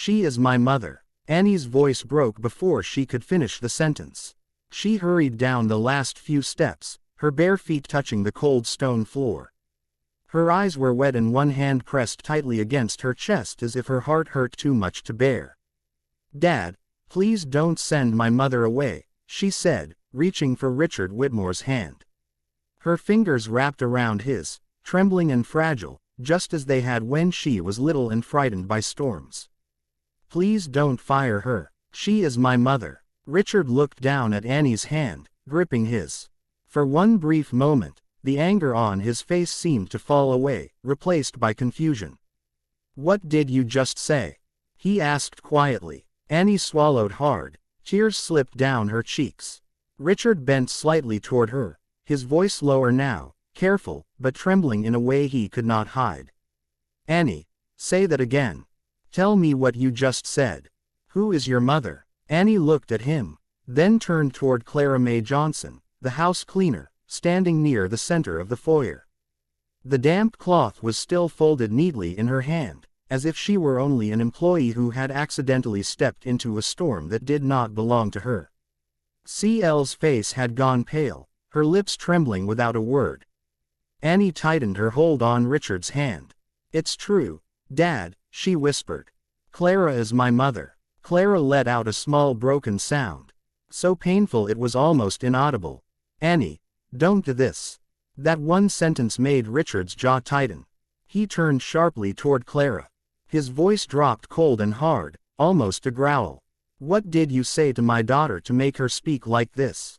She is my mother. Annie's voice broke before she could finish the sentence. She hurried down the last few steps, her bare feet touching the cold stone floor. Her eyes were wet and one hand pressed tightly against her chest as if her heart hurt too much to bear. "Dad, please don't send my mother away," she said, reaching for Richard Whitmore's hand. Her fingers wrapped around his, trembling and fragile, just as they had when she was little and frightened by storms. "Please don't fire her. She is my mother." Richard looked down at Annie's hand, gripping his. For one brief moment, the anger on his face seemed to fall away, replaced by confusion. "What did you just say?" he asked quietly. Annie swallowed hard, tears slipped down her cheeks. Richard bent slightly toward her, his voice lower now, careful, but trembling in a way he could not hide. "Annie, say that again. Tell me what you just said. Who is your mother?" Annie looked at him, then turned toward Clara Mae Johnson, the house cleaner, standing near the center of the foyer. The damp cloth was still folded neatly in her hand, as if she were only an employee who had accidentally stepped into a storm that did not belong to her. CL's face had gone pale, her lips trembling without a word. Annie tightened her hold on Richard's hand. "It's true, Dad," she whispered. "Clara is my mother." Clara let out a small broken sound, so painful it was almost inaudible. "Annie, don't do this." That one sentence made Richard's jaw tighten. He turned sharply toward Clara. His voice dropped cold and hard, almost a growl. "What did you say to my daughter to make her speak like this?"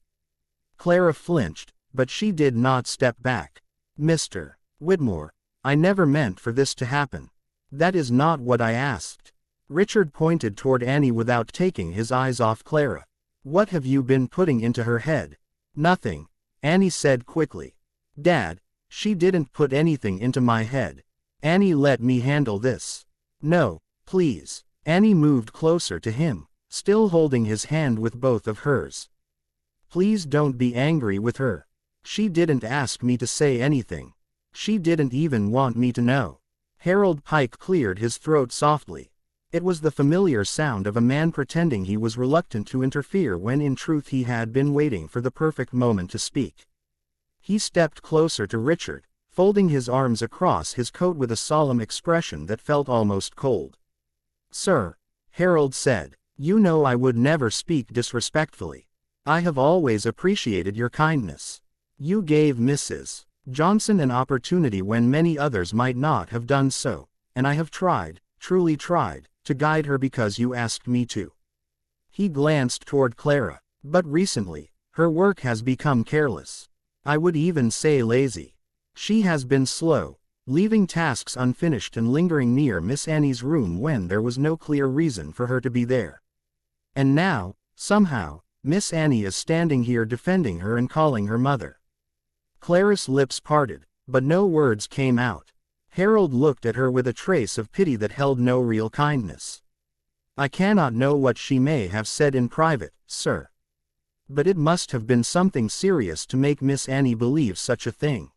Clara flinched, but she did not step back. "Mr. Whitmore, I never meant for this to happen. That is not what I asked." Richard pointed toward Annie without taking his eyes off Clara. "What have you been putting into her head?" "Nothing," Annie said quickly. "Dad, she didn't put anything into my head. Annie, let me handle this." "No, please." Annie moved closer to him, still holding his hand with both of hers. "Please don't be angry with her. She didn't ask me to say anything. She didn't even want me to know." Harold Pike cleared his throat softly. It was the familiar sound of a man pretending he was reluctant to interfere when in truth he had been waiting for the perfect moment to speak. He stepped closer to Richard, folding his arms across his coat with a solemn expression that felt almost cold. "Sir," Harold said, "you know I would never speak disrespectfully. I have always appreciated your kindness. You gave Mrs. Johnson an opportunity when many others might not have done so, and I have tried, truly tried, to guide her because you asked me to." He glanced toward Clara. "But recently, her work has become careless. I would even say lazy. She has been slow, leaving tasks unfinished and lingering near Miss Annie's room when there was no clear reason for her to be there. And now, somehow, Miss Annie is standing here defending her and calling her mother." Clara's lips parted, but no words came out. Harold looked at her with a trace of pity that held no real kindness. "I cannot know what she may have said in private, sir. But it must have been something serious to make Miss Annie believe such a thing."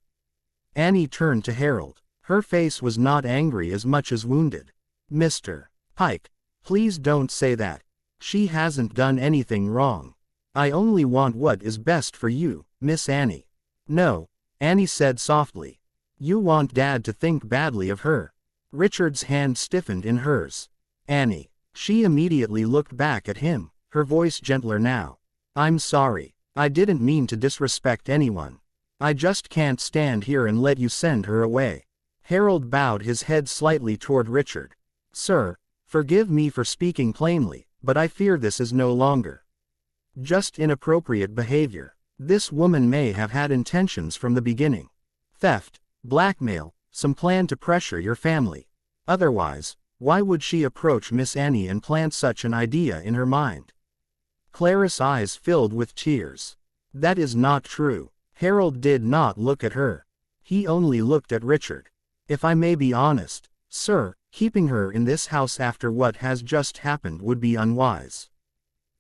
Annie turned to Harold. Her face was not angry as much as wounded. "Mr. Pike, please don't say that. She hasn't done anything wrong. I only want what is best for you, Miss Annie." "No," Annie said softly. "You want Dad to think badly of her." Richard's hand stiffened in hers. "Annie." She immediately looked back at him, her voice gentler now. "I'm sorry. I didn't mean to disrespect anyone. I just can't stand here and let you send her away." Harold bowed his head slightly toward Richard. "Sir, forgive me for speaking plainly, but I fear this is no longer just inappropriate behavior. This woman may have had intentions from the beginning. Theft, blackmail, some plan to pressure your family. Otherwise, why would she approach Miss Annie and plant such an idea in her mind?" Clara's eyes filled with tears. "That is not true." Harold did not look at her. He only looked at Richard. "If I may be honest, sir, keeping her in this house after what has just happened would be unwise.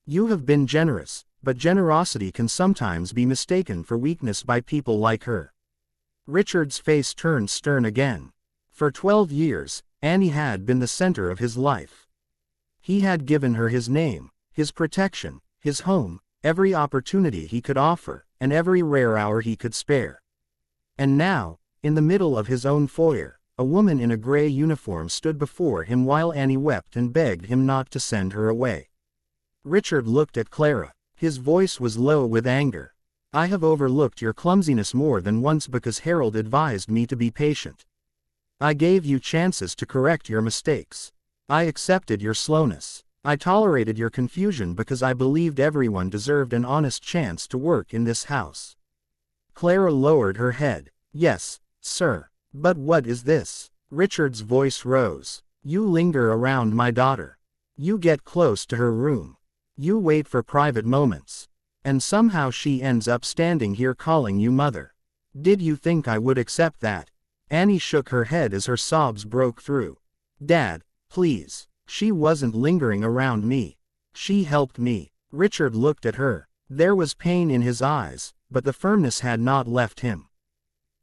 You have been generous, but generosity can sometimes be mistaken for weakness by people like her." Richard's face turned stern again. For 12 years, Annie had been the center of his life. He had given her his name, his protection, his home, every opportunity he could offer, and every rare hour he could spare. And now, in the middle of his own foyer, a woman in a gray uniform stood before him while Annie wept and begged him not to send her away. Richard looked at Clara. His voice was low with anger. "I have overlooked your clumsiness more than once because Harold advised me to be patient. I gave you chances to correct your mistakes. I accepted your slowness. I tolerated your confusion because I believed everyone deserved an honest chance to work in this house." Clara lowered her head. "Yes, sir. But what is this?" Richard's voice rose. "You linger around my daughter. You get close to her room. You wait for private moments. And somehow she ends up standing here calling you mother. Did you think I would accept that?" Annie shook her head as her sobs broke through. "Dad, please. She wasn't lingering around me. She helped me." Richard looked at her. There was pain in his eyes, but the firmness had not left him.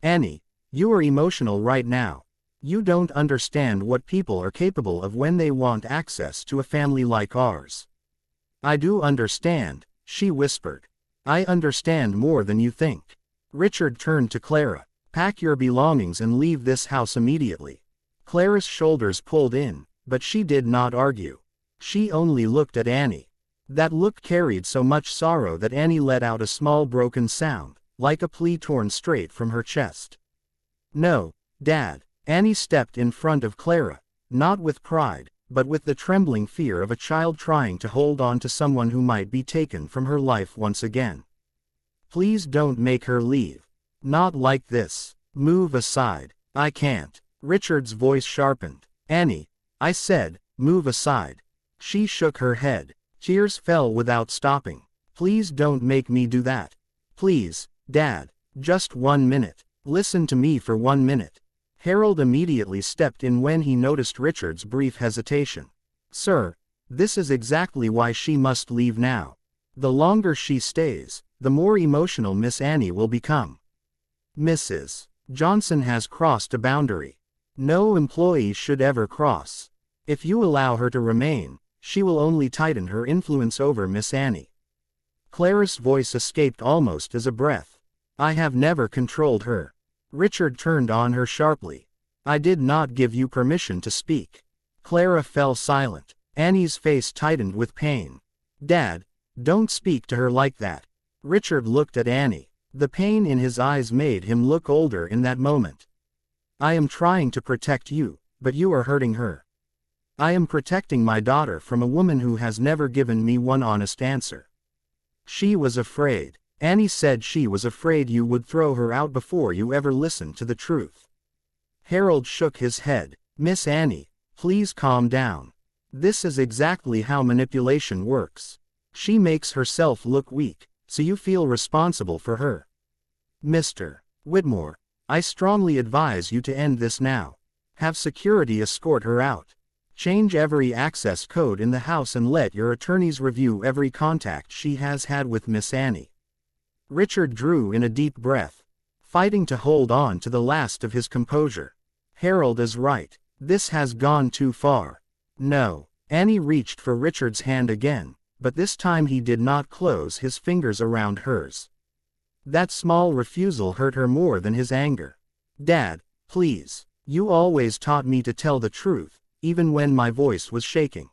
"Annie, you are emotional right now. You don't understand what people are capable of when they want access to a family like ours." "I do understand," she whispered. "I understand more than you think." Richard turned to Clara. "Pack your belongings and leave this house immediately." Clara's shoulders pulled in, but she did not argue. She only looked at Annie. That look carried so much sorrow that Annie let out a small broken sound, like a plea torn straight from her chest. "No, Dad." Annie stepped in front of Clara, not with pride, but with the trembling fear of a child trying to hold on to someone who might be taken from her life once again. "Please don't make her leave. Not like this. Move aside." "I can't." Richard's voice sharpened. "Annie, I said, move aside." She shook her head. Tears fell without stopping. "Please don't make me do that. Please, Dad, just 1 minute. Listen to me for 1 minute." Harold immediately stepped in when he noticed Richard's brief hesitation. "Sir, this is exactly why she must leave now. The longer she stays, the more emotional Miss Annie will become. Mrs. Johnson has crossed a boundary. No employee should ever cross. If you allow her to remain, she will only tighten her influence over Miss Annie." Clara's voice escaped almost as a breath. "I have never controlled her." Richard turned on her sharply. "I did not give you permission to speak." Clara fell silent. Annie's face tightened with pain. "Dad, don't speak to her like that." Richard looked at Annie. The pain in his eyes made him look older in that moment. "I am trying to protect you, but you are hurting her. I am protecting my daughter from a woman who has never given me one honest answer. She was afraid. Annie said she was afraid you would throw her out before you ever listened to the truth." Harold shook his head. "Miss Annie, please calm down. This is exactly how manipulation works. She makes herself look weak, so you feel responsible for her. Mr. Whitmore, I strongly advise you to end this now. Have security escort her out. Change every access code in the house and let your attorneys review every contact she has had with Miss Annie." Richard drew in a deep breath, fighting to hold on to the last of his composure. Harold is right. This has gone too far. "No." Annie reached for Richard's hand again, but this time he did not close his fingers around hers. That small refusal hurt her more than his anger. "Dad, please. You always taught me to tell the truth, even when my voice was shaking.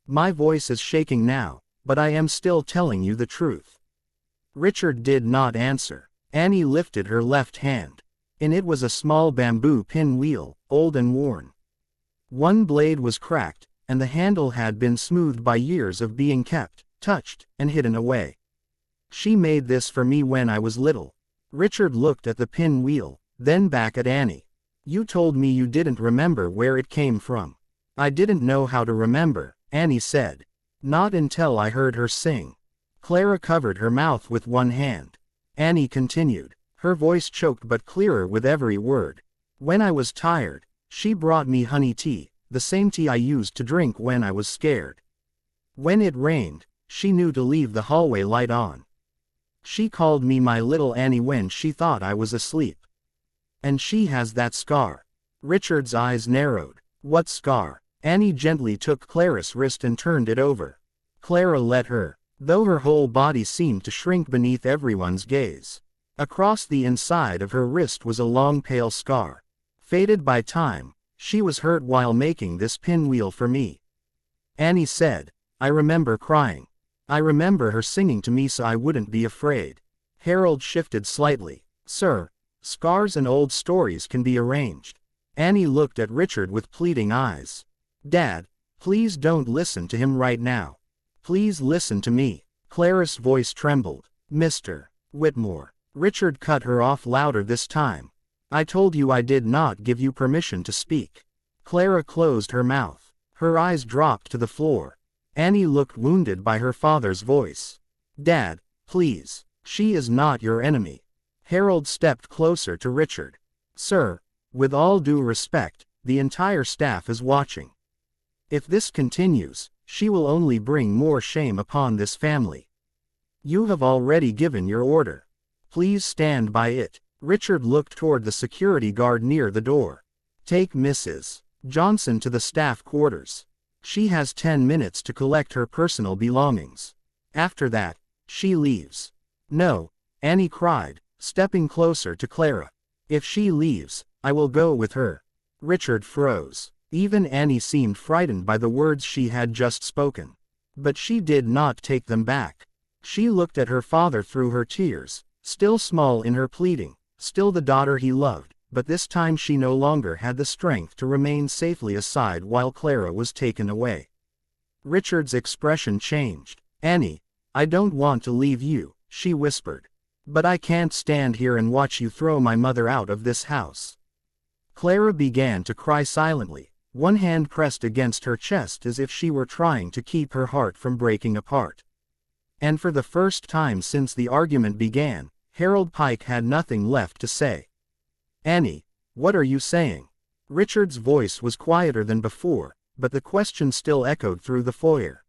My voice is shaking now, but I am still telling you the truth." Richard did not answer. Annie lifted her left hand. In it was a small bamboo pinwheel, old and worn. One blade was cracked, and the handle had been smoothed by years of being kept, touched, and hidden away. "She made this for me when I was little." Richard looked at the pinwheel, then back at Annie. "You told me you didn't remember where it came from." "I didn't know how to remember," Annie said. "Not until I heard her sing." Clara covered her mouth with one hand. Annie continued, her voice choked but clearer with every word. "When I was tired, she brought me honey tea, the same tea I used to drink when I was scared. When it rained, she knew to leave the hallway light on. She called me my little Annie when she thought I was asleep. And she has that scar." Richard's eyes narrowed. "What scar?" Annie gently took Clara's wrist and turned it over. Clara let her, though her whole body seemed to shrink beneath everyone's gaze. Across the inside of her wrist was a long pale scar. Faded by time, she was hurt while making this pinwheel for me. Annie said, I remember crying. I remember her singing to me so I wouldn't be afraid. Harold shifted slightly. Sir, scars and old stories can be arranged. Annie looked at Richard with pleading eyes. Dad, please don't listen to him right now. Please listen to me. Clara's voice trembled. Mr. Whitmore. Richard cut her off louder this time. I told you I did not give you permission to speak. Clara closed her mouth. Her eyes dropped to the floor. Annie looked wounded by her father's voice. Dad, please. She is not your enemy. Harold stepped closer to Richard. Sir, with all due respect, the entire staff is watching. If this continues, she will only bring more shame upon this family. You have already given your order. Please stand by it. Richard looked toward the security guard near the door. Take Mrs. Johnson to the staff quarters. She has 10 minutes to collect her personal belongings. After that, she leaves. No, Annie cried, stepping closer to Clara. If she leaves, I will go with her. Richard froze. Even Annie seemed frightened by the words she had just spoken. But she did not take them back. She looked at her father through her tears, still small in her pleading, still the daughter he loved, but this time she no longer had the strength to remain safely aside while Clara was taken away. Richard's expression changed. Annie, I don't want to leave you, she whispered. But I can't stand here and watch you throw my mother out of this house. Clara began to cry silently, one hand pressed against her chest as if she were trying to keep her heart from breaking apart. And for the first time since the argument began, Harold Pike had nothing left to say. Annie, what are you saying? Richard's voice was quieter than before, but the question still echoed through the foyer.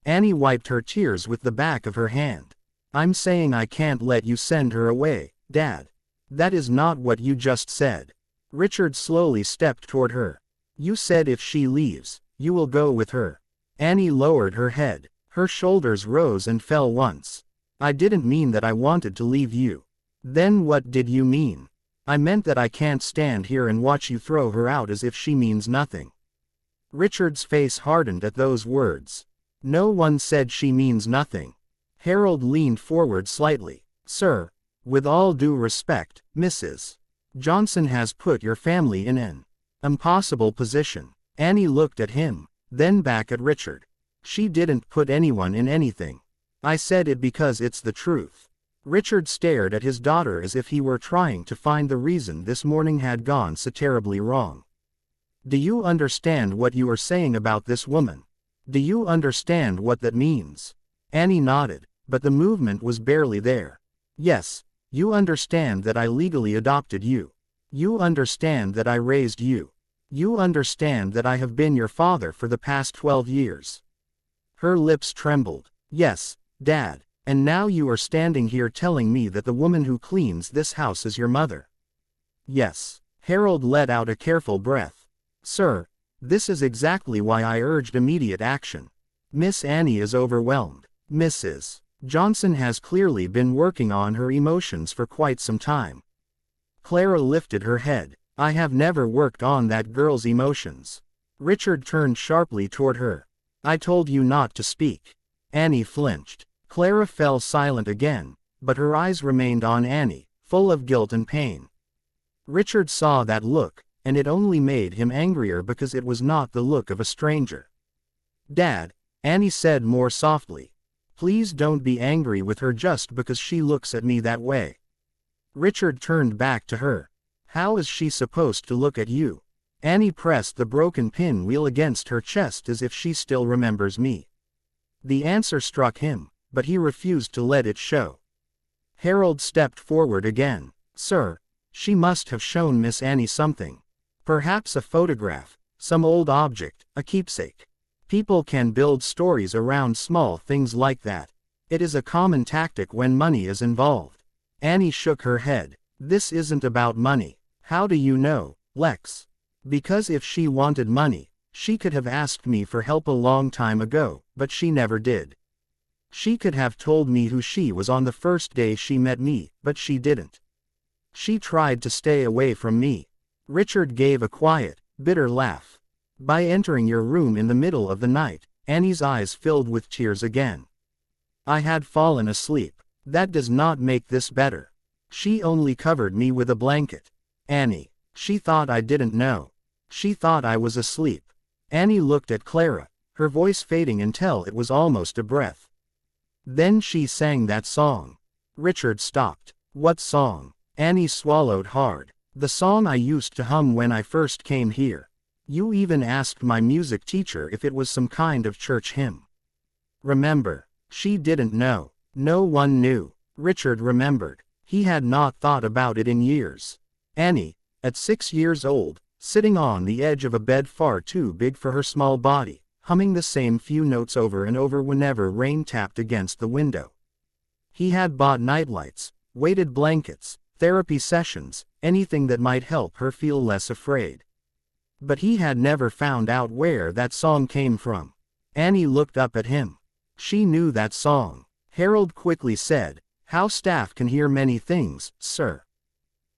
Annie wiped her tears with the back of her hand. I'm saying I can't let you send her away, Dad. That is not what you just said. Richard slowly stepped toward her. You said if she leaves, you will go with her. Annie lowered her head. Her shoulders rose and fell once. I didn't mean that I wanted to leave you. Then what did you mean? I meant that I can't stand here and watch you throw her out as if she means nothing. Richard's face hardened at those words. No one said she means nothing. Harold leaned forward slightly. Sir, with all due respect, Mrs. Johnson has put your family in an impossible position. Annie looked at him, then back at Richard. She didn't put anyone in anything. I said it because it's the truth. Richard stared at his daughter as if he were trying to find the reason this morning had gone so terribly wrong. Do you understand what you are saying about this woman? Do you understand what that means? Annie nodded, but the movement was barely there. Yes, you understand that I legally adopted you. You understand that I raised you. You understand that I have been your father for the past 12 years. Her lips trembled. Yes, Dad, and now you are standing here telling me that the woman who cleans this house is your mother. Yes. Harold let out a careful breath. Sir, this is exactly why I urged immediate action. Miss Annie is overwhelmed. Mrs. Johnson has clearly been working on her emotions for quite some time. Clara lifted her head. I have never worked on that girl's emotions. Richard turned sharply toward her. I told you not to speak. Annie flinched. Clara fell silent again, but her eyes remained on Annie, full of guilt and pain. Richard saw that look, and it only made him angrier because it was not the look of a stranger. Dad, Annie said more softly. Please don't be angry with her just because she looks at me that way. Richard turned back to her. How is she supposed to look at you? Annie pressed the broken pinwheel against her chest as if she still remembers me. The answer struck him, but he refused to let it show. Harold stepped forward again. Sir, she must have shown Miss Annie something. Perhaps a photograph, some old object, a keepsake. People can build stories around small things like that. It is a common tactic when money is involved. Annie shook her head. This isn't about money. How do you know, Lex? Because if she wanted money, She could have asked me for help a long time ago, but she never did. She could have told me who she was on the first day she met me, but she didn't. She tried to stay away from me. Richard gave a quiet, bitter laugh. By entering your room in the middle of the night, Annie's eyes filled with tears again. I had fallen asleep. That does not make this better. She only covered me with a blanket. Annie. She thought I didn't know. She thought I was asleep. Annie looked at Clara, her voice fading until it was almost a breath. Then she sang that song. Richard stopped. What song? Annie swallowed hard. The song I used to hum when I first came here. You even asked my music teacher if it was some kind of church hymn. Remember? She didn't know. No one knew. Richard remembered. He had not thought about it in years. Annie, at 6 years old, sitting on the edge of a bed far too big for her small body, humming the same few notes over and over whenever rain tapped against the window. He had bought nightlights, weighted blankets, therapy sessions, anything that might help her feel less afraid. But he had never found out where that song came from. Annie looked up at him. She knew that song. Harold quickly said, "How staff can hear many things, sir.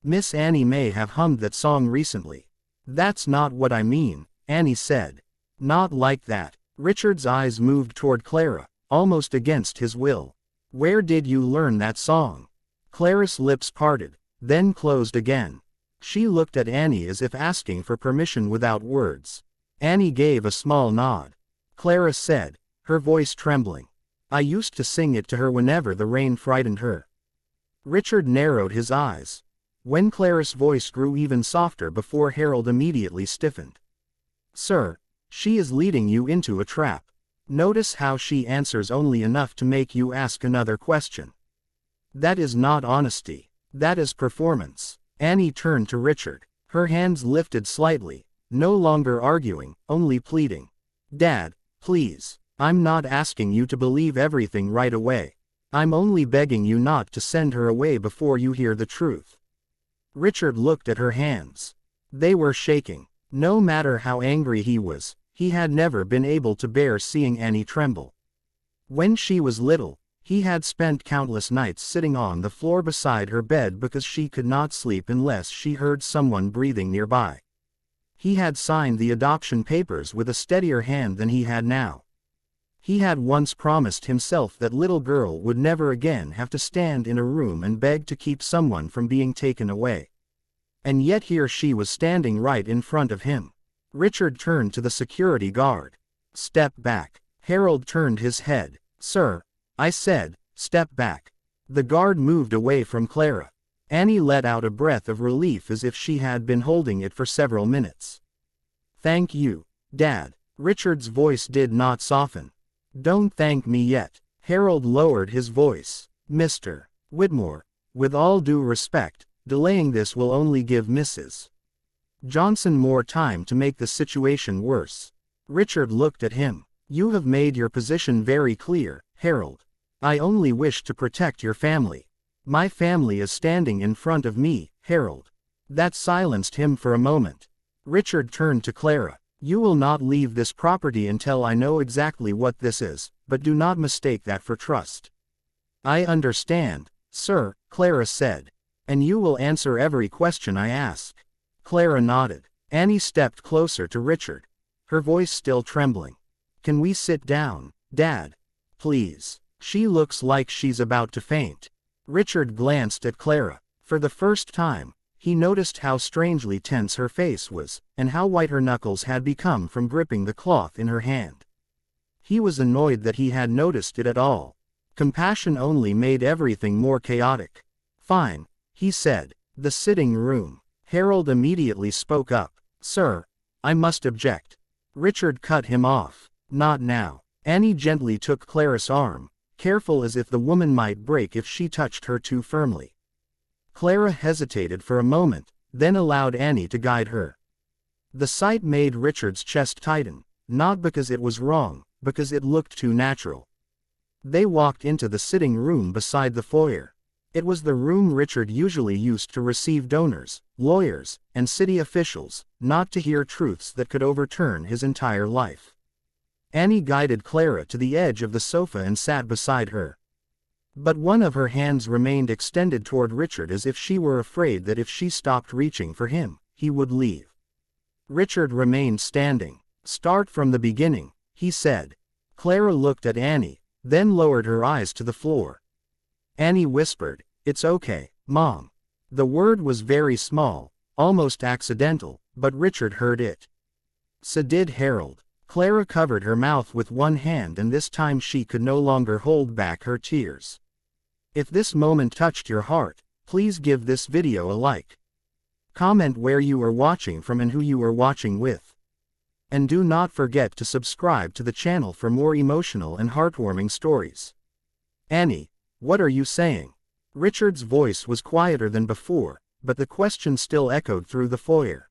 Miss Annie may have hummed that song recently." "That's not what I mean," Annie said. "Not like that." Richard's eyes moved toward Clara, almost against his will. "Where did you learn that song?" Clara's lips parted, then closed again. She looked at Annie as if asking for permission without words. Annie gave a small nod. Clara said, her voice trembling, "I used to sing it to her whenever the rain frightened her." Richard narrowed his eyes. When Clara's voice grew even softer before Harold immediately stiffened. "Sir, she is leading you into a trap. Notice how she answers only enough to make you ask another question. That is not honesty. That is performance." Annie turned to Richard. Her hands lifted slightly, no longer arguing, only pleading. "Dad, please. I'm not asking you to believe everything right away. I'm only begging you not to send her away before you hear the truth." Richard looked at her hands. They were shaking. No matter how angry he was, he had never been able to bear seeing Annie tremble. When she was little, he had spent countless nights sitting on the floor beside her bed because she could not sleep unless she heard someone breathing nearby. He had signed the adoption papers with a steadier hand than he had now. He had once promised himself that little girl would never again have to stand in a room and beg to keep someone from being taken away. And yet here she was standing right in front of him. Richard turned to the security guard. "Step back." Harold turned his head. "Sir, I said, step back." The guard moved away from Clara. Annie let out a breath of relief as if she had been holding it for several minutes. "Thank you, Dad." Richard's voice did not soften. "Don't thank me yet." Harold lowered his voice. "Mr. Whitmore, with all due respect, delaying this will only give Mrs. Johnson more time to make the situation worse." Richard looked at him. "You have made your position very clear, Harold. I only wish to protect your family. My family is standing in front of me, Harold." That silenced him for a moment. Richard turned to Clara. "You will not leave this property until I know exactly what this is, but do not mistake that for trust." "I understand, sir," Clara said. "And you will answer every question I ask." Clara nodded. Annie stepped closer to Richard, her voice still trembling. "Can we sit down, Dad? Please. She looks like she's about to faint." Richard glanced at Clara. For the first time, he noticed how strangely tense her face was, and how white her knuckles had become from gripping the cloth in her hand. He was annoyed that he had noticed it at all. Compassion only made everything more chaotic. "Fine," he said. "The sitting room." Harold immediately spoke up. "Sir, I must object." Richard cut him off. "Not now." Annie gently took Clara's arm, careful as if the woman might break if she touched her too firmly. Clara hesitated for a moment, then allowed Annie to guide her. The sight made Richard's chest tighten, not because it was wrong, because it looked too natural. They walked into the sitting room beside the foyer. It was the room Richard usually used to receive donors, lawyers, and city officials, not to hear truths that could overturn his entire life. Annie guided Clara to the edge of the sofa and sat beside her. But one of her hands remained extended toward Richard as if she were afraid that if she stopped reaching for him, he would leave. Richard remained standing. "Start from the beginning," he said. Clara looked at Annie, then lowered her eyes to the floor. Annie whispered, "It's okay, Mom." The word was very small, almost accidental, but Richard heard it. So did Harold. Clara covered her mouth with one hand, and this time she could no longer hold back her tears. If this moment touched your heart, please give this video a like. Comment where you are watching from and who you are watching with. And do not forget to subscribe to the channel for more emotional and heartwarming stories. "Annie, what are you saying?" Richard's voice was quieter than before, but the question still echoed through the foyer.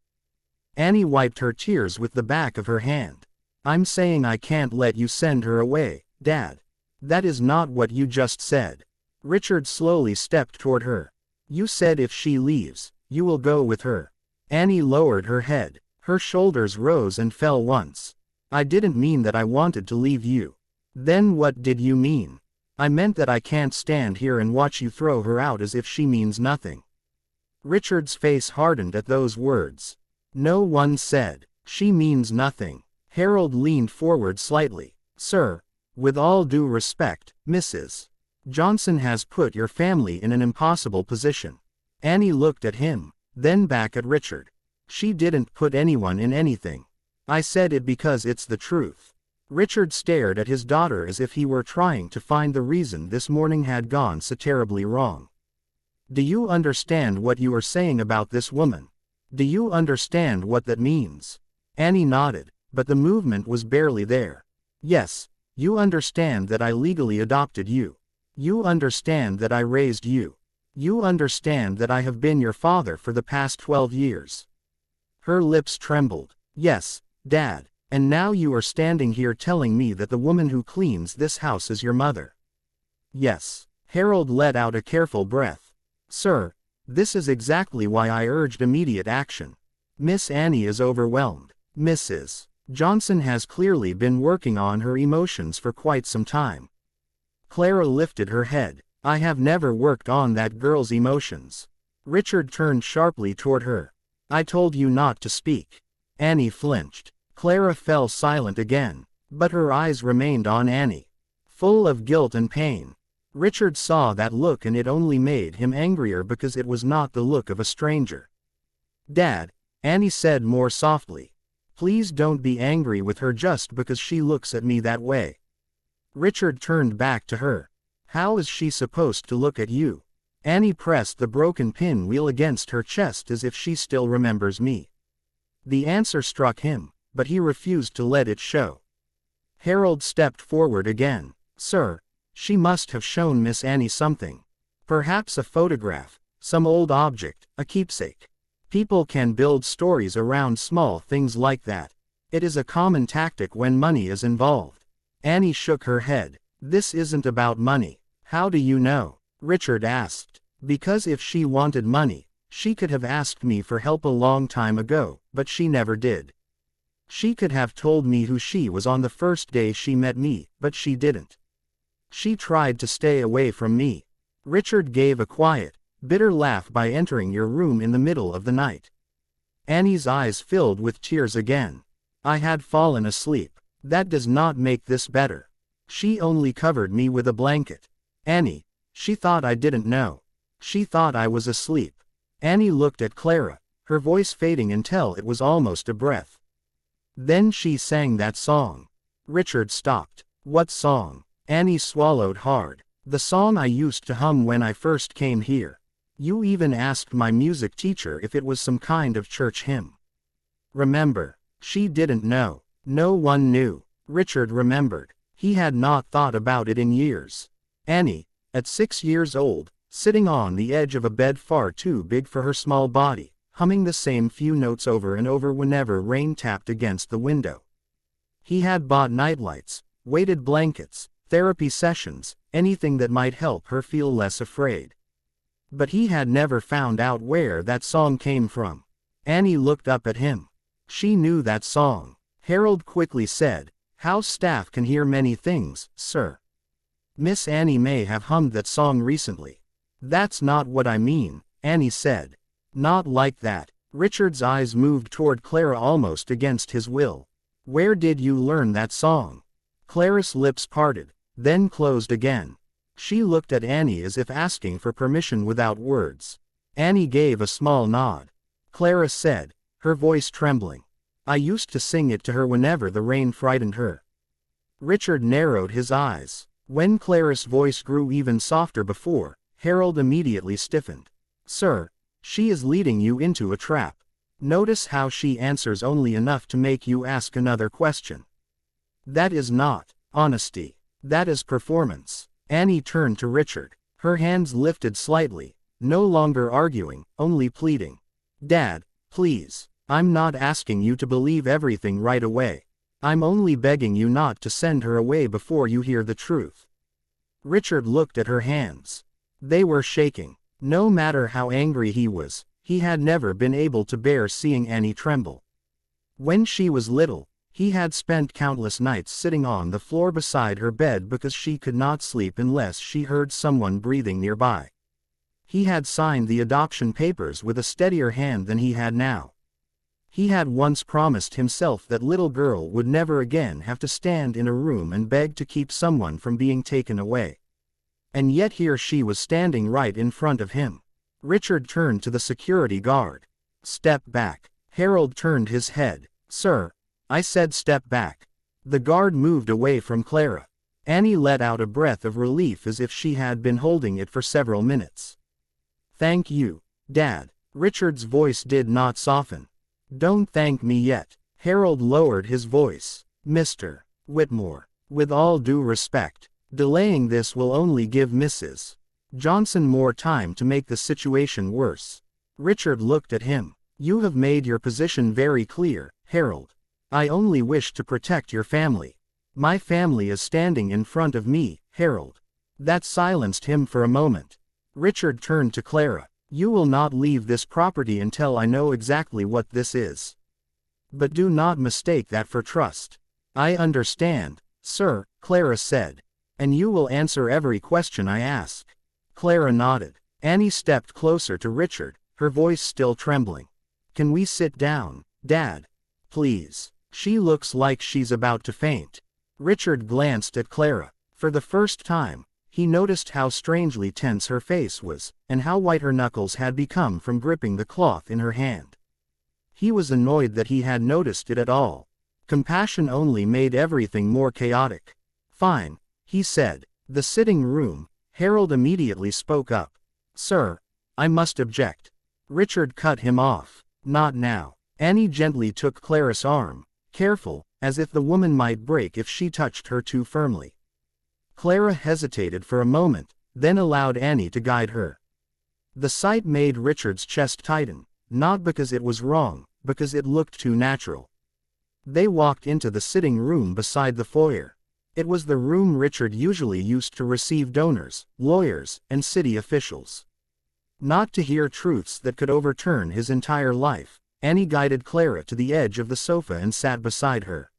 Annie wiped her tears with the back of her hand. "I'm saying I can't let you send her away, Dad." "That is not what you just said." Richard slowly stepped toward her. "You said if she leaves, you will go with her." Annie lowered her head. Her shoulders rose and fell once. "I didn't mean that I wanted to leave you." "Then what did you mean?" "I meant that I can't stand here and watch you throw her out as if she means nothing." Richard's face hardened at those words. "No one said, she means nothing." Harold leaned forward slightly. "Sir, with all due respect, Mrs. Johnson has put your family in an impossible position." Annie looked at him, then back at Richard. "She didn't put anyone in anything. I said it because it's the truth." Richard stared at his daughter as if he were trying to find the reason this morning had gone so terribly wrong. "Do you understand what you are saying about this woman? Do you understand what that means?" Annie nodded, but the movement was barely there. "Yes, you understand that I legally adopted you. You understand that I raised you. You understand that I have been your father for the past 12 years. Her lips trembled. "Yes, Dad, and now you are standing here telling me that the woman who cleans this house is your mother." "Yes." Harold let out a careful breath. "Sir, this is exactly why I urged immediate action. Miss Annie is overwhelmed. Mrs. Johnson has clearly been working on her emotions for quite some time." Clara lifted her head. "I have never worked on that girl's emotions." Richard turned sharply toward her. "I told you not to speak." Annie flinched. Clara fell silent again, but her eyes remained on Annie, full of guilt and pain. Richard saw that look and it only made him angrier because it was not the look of a stranger. "Dad," Annie said more softly, "please don't be angry with her just because she looks at me that way." Richard turned back to her. "How is she supposed to look at you?" Annie pressed the broken pinwheel against her chest as if she still remembers me. The answer struck him, but he refused to let it show. Harold stepped forward again. "Sir, she must have shown Miss Annie something. Perhaps a photograph, some old object, a keepsake. People can build stories around small things like that. It is a common tactic when money is involved." Annie shook her head. "This isn't about money." "How do you know?" Richard asked. "Because if she wanted money, she could have asked me for help a long time ago, but she never did. She could have told me who she was on the first day she met me, but she didn't. She tried to stay away from me." Richard gave a quiet, bitter laugh. "By entering your room in the middle of the night." Annie's eyes filled with tears again. "I had fallen asleep. That does not make this better. She only covered me with a blanket. Annie, she thought I didn't know. She thought I was asleep." Annie looked at Clara, her voice fading until it was almost a breath. "Then she sang that song." Richard stopped. "What song?" Annie swallowed hard. "The song I used to hum when I first came here. You even asked my music teacher if it was some kind of church hymn. Remember?" She didn't know. No one knew. Richard remembered. He had not thought about it in years. Annie, at 6 years old, sitting on the edge of a bed far too big for her small body, humming the same few notes over and over whenever rain tapped against the window. He had bought nightlights, weighted blankets, therapy sessions, anything that might help her feel less afraid. But he had never found out where that song came from. Annie looked up at him. She knew that song. Harold quickly said, "House staff can hear many things, sir. Miss Annie may have hummed that song recently." "That's not what I mean," Annie said. "Not like that." Richard's eyes moved toward Clara almost against his will. "Where did you learn that song?" Clara's lips parted, then closed again. She looked at Annie as if asking for permission without words. Annie gave a small nod. Clara said, her voice trembling, "I used to sing it to her whenever the rain frightened her." Richard narrowed his eyes. When Clara's voice grew even softer before, Harold immediately stiffened. "Sir, she is leading you into a trap. Notice how she answers only enough to make you ask another question. That is not honesty. That is performance." Annie turned to Richard. Her hands lifted slightly, no longer arguing, only pleading. "Dad, please. I'm not asking you to believe everything right away. I'm only begging you not to send her away before you hear the truth." Richard looked at her hands. They were shaking. No matter how angry he was, he had never been able to bear seeing Annie tremble. When she was little, he had spent countless nights sitting on the floor beside her bed because she could not sleep unless she heard someone breathing nearby. He had signed the adoption papers with a steadier hand than he had now. He had once promised himself that little girl would never again have to stand in a room and beg to keep someone from being taken away. And yet here she was standing right in front of him. Richard turned to the security guard. "Step back." Harold turned his head. "Sir, I said step back." The guard moved away from Clara. Annie let out a breath of relief as if she had been holding it for several minutes. "Thank you, Dad." Richard's voice did not soften. "Don't thank me yet." Harold lowered his voice. "Mr. Whitmore, with all due respect, delaying this will only give Mrs. Johnson more time to make the situation worse." Richard looked at him. "You have made your position very clear, Harold. I only wish to protect your family. My family is standing in front of me, Harold." That silenced him for a moment. Richard turned to Clara. "You will not leave this property until I know exactly what this is. But do not mistake that for trust." "I understand, sir," Clara said. "And you will answer every question I ask." Clara nodded. Annie stepped closer to Richard, her voice still trembling. "Can we sit down, Dad? Please. She looks like she's about to faint." Richard glanced at Clara. For the first time, he noticed how strangely tense her face was, and how white her knuckles had become from gripping the cloth in her hand. He was annoyed that he had noticed it at all. Compassion only made everything more chaotic. "Fine," he said. "The sitting room." Harold immediately spoke up. "Sir, I must object." Richard cut him off. "Not now." Annie gently took Clara's arm, careful, as if the woman might break if she touched her too firmly. Clara hesitated for a moment, then allowed Annie to guide her. The sight made Richard's chest tighten, not because it was wrong, because it looked too natural. They walked into the sitting room beside the foyer. It was the room Richard usually used to receive donors, lawyers, and city officials. Not to hear truths that could overturn his entire life, Annie guided Clara to the edge of the sofa and sat beside her.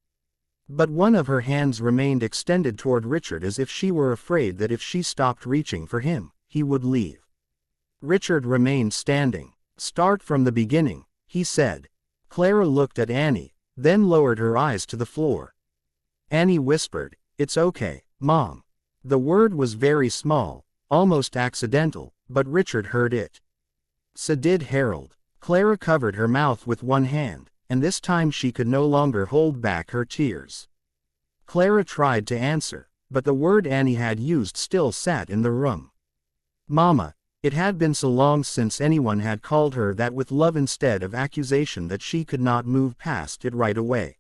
But one of her hands remained extended toward Richard as if she were afraid that if she stopped reaching for him, he would leave. Richard remained standing. "Start from the beginning," he said. Clara looked at Annie, then lowered her eyes to the floor. Annie whispered, "It's okay, Mom." The word was very small, almost accidental, but Richard heard it. So did Harold. Clara covered her mouth with one hand, and this time she could no longer hold back her tears. Clara tried to answer, but the word Annie had used still sat in the room. "Mama." It had been so long since anyone had called her that with love instead of accusation that she could not move past it right away.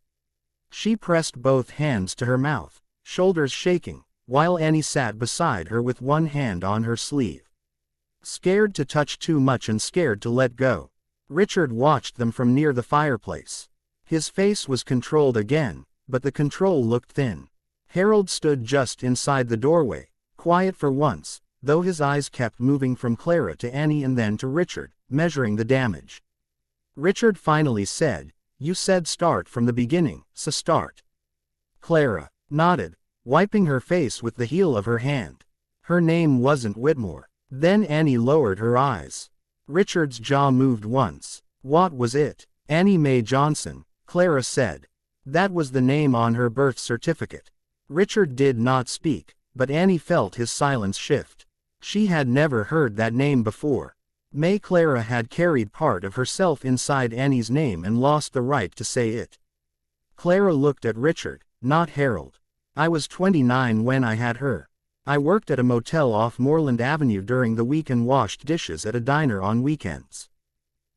She pressed both hands to her mouth, shoulders shaking, while Annie sat beside her with one hand on her sleeve. Scared to touch too much and scared to let go. Richard watched them from near the fireplace. His face was controlled again, but the control looked thin. Harold stood just inside the doorway, quiet for once, though his eyes kept moving from Clara to Annie and then to Richard, measuring the damage. Richard finally said, "You said start from the beginning, so start." Clara nodded, wiping her face with the heel of her hand. Her name wasn't Whitmore. Then Annie lowered her eyes. Richard's jaw moved once. What was it? Annie Mae Johnson, Clara said. That was the name on her birth certificate. Richard did not speak, but Annie felt his silence shift. She had never heard that name before. May Clara had carried part of herself inside Annie's name and lost the right to say it. Clara looked at Richard, not Harold. I was 29 when I had her. I worked at a motel off Moreland Avenue during the week and washed dishes at a diner on weekends.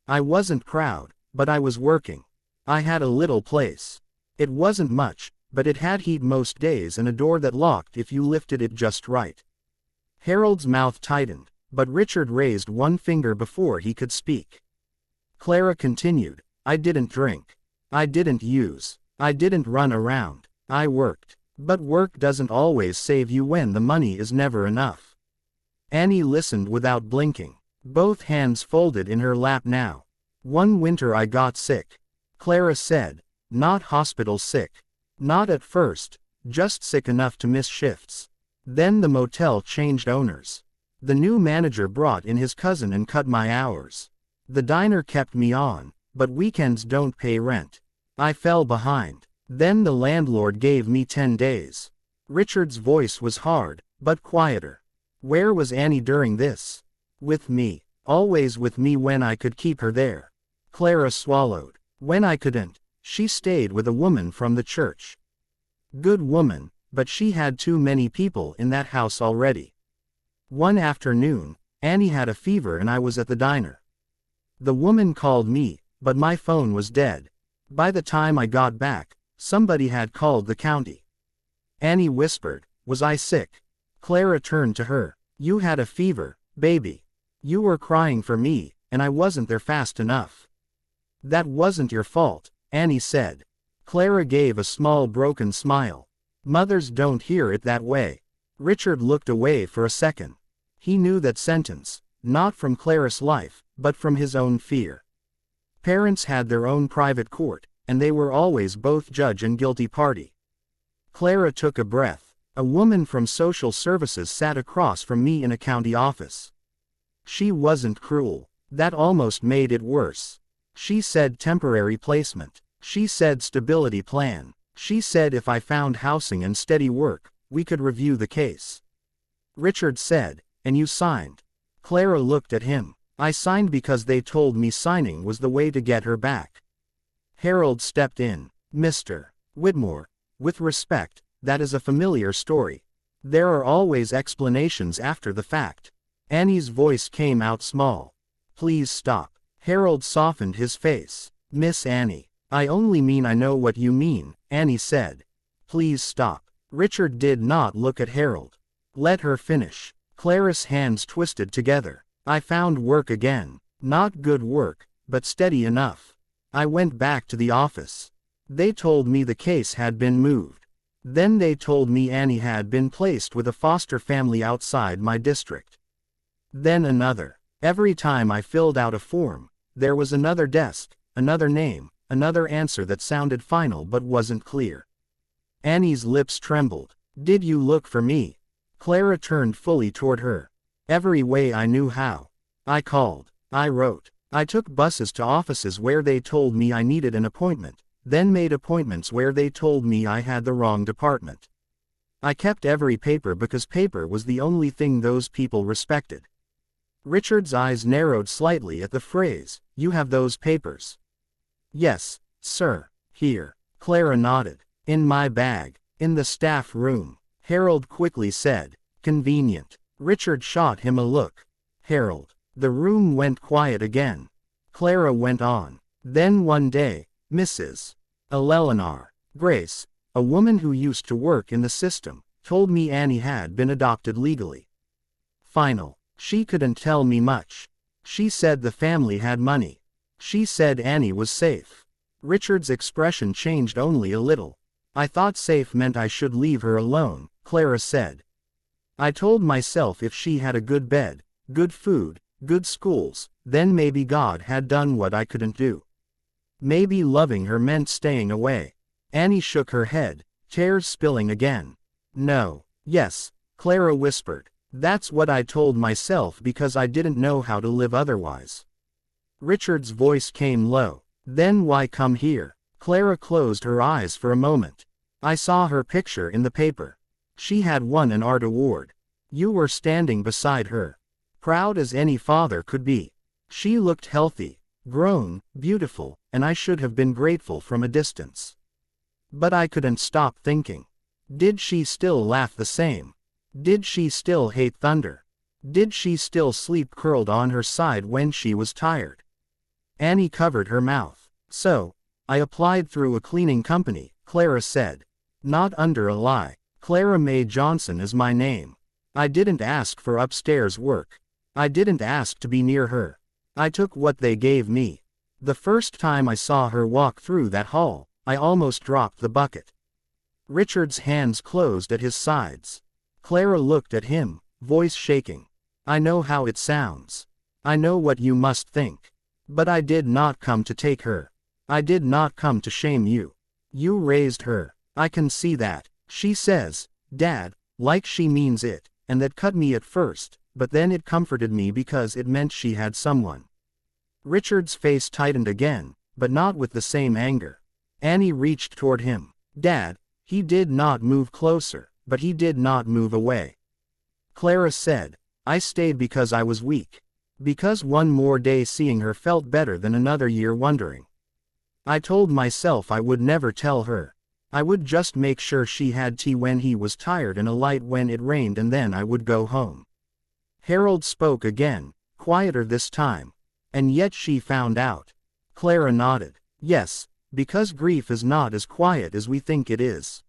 I wasn't proud, but I was working. I had a little place. It wasn't much, but it had heat most days and a door that locked if you lifted it just right. Harold's mouth tightened, but Richard raised one finger before he could speak. Clara continued, I didn't drink. I didn't use. I didn't run around. I worked. But work doesn't always save you when the money is never enough. Annie listened without blinking, both hands folded in her lap now. One winter I got sick. Clara said, not hospital sick. Not at first, just sick enough to miss shifts. Then the motel changed owners. The new manager brought in his cousin and cut my hours. The diner kept me on, but weekends don't pay rent. I fell behind. Then the landlord gave me 10 days. Richard's voice was hard, but quieter. Where was Annie during this? With me. Always with me when I could keep her there. Clara swallowed. When I couldn't, she stayed with a woman from the church. Good woman, but she had too many people in that house already. One afternoon, Annie had a fever and I was at the diner. The woman called me, but my phone was dead. By the time I got back, somebody had called the county. Annie whispered, was I sick? Clara turned to her. You had a fever, baby. You were crying for me, and I wasn't there fast enough. That wasn't your fault, Annie said. Clara gave a small broken smile. Mothers don't hear it that way. Richard looked away for a second. He knew that sentence, not from Clara's life, but from his own fear. Parents had their own private court, and they were always both judge and guilty party. Clara took a breath. A woman from social services sat across from me in a county office. She wasn't cruel. That almost made it worse. She said temporary placement. She said stability plan. She said if I found housing and steady work, we could review the case. Richard said, and you signed? Clara looked at him. I signed because they told me signing was the way to get her back. Harold stepped in. Mr. Whitmore, with respect, that is a familiar story. There are always explanations after the fact. Annie's voice came out small. Please stop. Harold softened his face. Miss Annie, I only mean I know what you mean, Annie said. Please stop. Richard did not look at Harold. Let her finish. Clara's hands twisted together. I found work again. Not good work, but steady enough. I went back to the office. They told me the case had been moved. Then they told me Annie had been placed with a foster family outside my district. Then another. Every time I filled out a form, there was another desk, another name, another answer that sounded final but wasn't clear. Annie's lips trembled. Did you look for me? Clara turned fully toward her. Every way I knew how. I called. I wrote. I took buses to offices where they told me I needed an appointment, then made appointments where they told me I had the wrong department. I kept every paper because paper was the only thing those people respected. Richard's eyes narrowed slightly at the phrase, you have those papers. Yes, sir. Here. Clara nodded. In my bag. In the staff room. Harold quickly said. Convenient. Richard shot him a look. Harold. The room went quiet again. Clara went on. Then one day, Mrs. Eleanor Grace, a woman who used to work in the system, told me Annie had been adopted legally. Final. She couldn't tell me much. She said the family had money. She said Annie was safe. Richard's expression changed only a little. I thought safe meant I should leave her alone, Clara said. I told myself if she had a good bed, good food, good schools, then maybe God had done what I couldn't do. Maybe loving her meant staying away. Annie shook her head, tears spilling again. No. Yes, Clara whispered. That's what I told myself because I didn't know how to live otherwise. Richard's voice came low. Then why come here? Clara closed her eyes for a moment. I saw her picture in the paper. She had won an art award. You were standing beside her. Proud as any father could be. She looked healthy, grown, beautiful, and I should have been grateful from a distance. But I couldn't stop thinking. Did she still laugh the same? Did she still hate thunder? Did she still sleep curled on her side when she was tired? Annie covered her mouth. So, I applied through a cleaning company, Clara said. Not under a lie. Clara Mae Johnson is my name. I didn't ask for upstairs work. I didn't ask to be near her. I took what they gave me. The first time I saw her walk through that hall, I almost dropped the bucket. Richard's hands closed at his sides. Clara looked at him, voice shaking. I know how it sounds. I know what you must think. But I did not come to take her. I did not come to shame you. You raised her. I can see that. She says, Dad, like she means it, and that cut me at first, but then it comforted me because it meant she had someone. Richard's face tightened again, but not with the same anger. Annie reached toward him. Dad. He did not move closer, but he did not move away. Clara said, I stayed because I was weak. Because one more day seeing her felt better than another year wondering. I told myself I would never tell her. I would just make sure she had tea when he was tired and a light when it rained, and then I would go home. Harold spoke again, quieter this time. And yet she found out. Clara nodded. Yes, because grief is not as quiet as we think it is.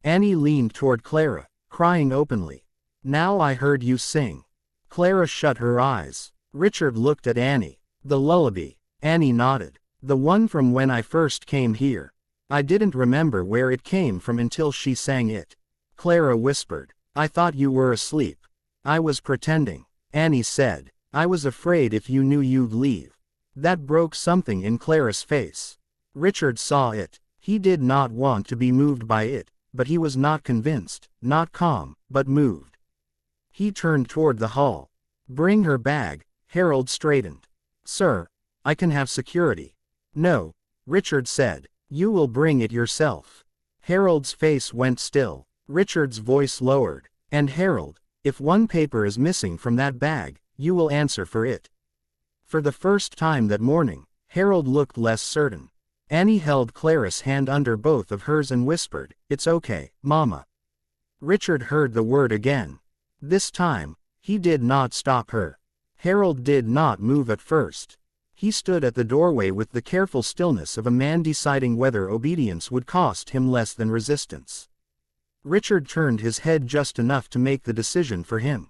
Annie leaned toward Clara, crying openly. Now I heard you sing. Clara shut her eyes. Richard looked at Annie. The lullaby. Annie nodded. The one from when I first came here. I didn't remember where it came from until she sang it. Clara whispered. I thought you were asleep. I was pretending. Annie said. I was afraid if you knew you'd leave. That broke something in Clara's face. Richard saw it. He did not want to be moved by it, but he was not convinced, not calm, but moved. He turned toward the hall. Bring her bag. Harold straightened. Sir, I can have security. No, Richard said. You will bring it yourself. Harold's face went still. Richard's voice lowered. And Harold, if one paper is missing from that bag, you will answer for it. For the first time that morning, Harold looked less certain. Annie held Clara's hand under both of hers and whispered, It's okay, Mama. Richard heard the word again. This time, he did not stop her. Harold did not move at first. He stood at the doorway with the careful stillness of a man deciding whether obedience would cost him less than resistance. Richard turned his head just enough to make the decision for him.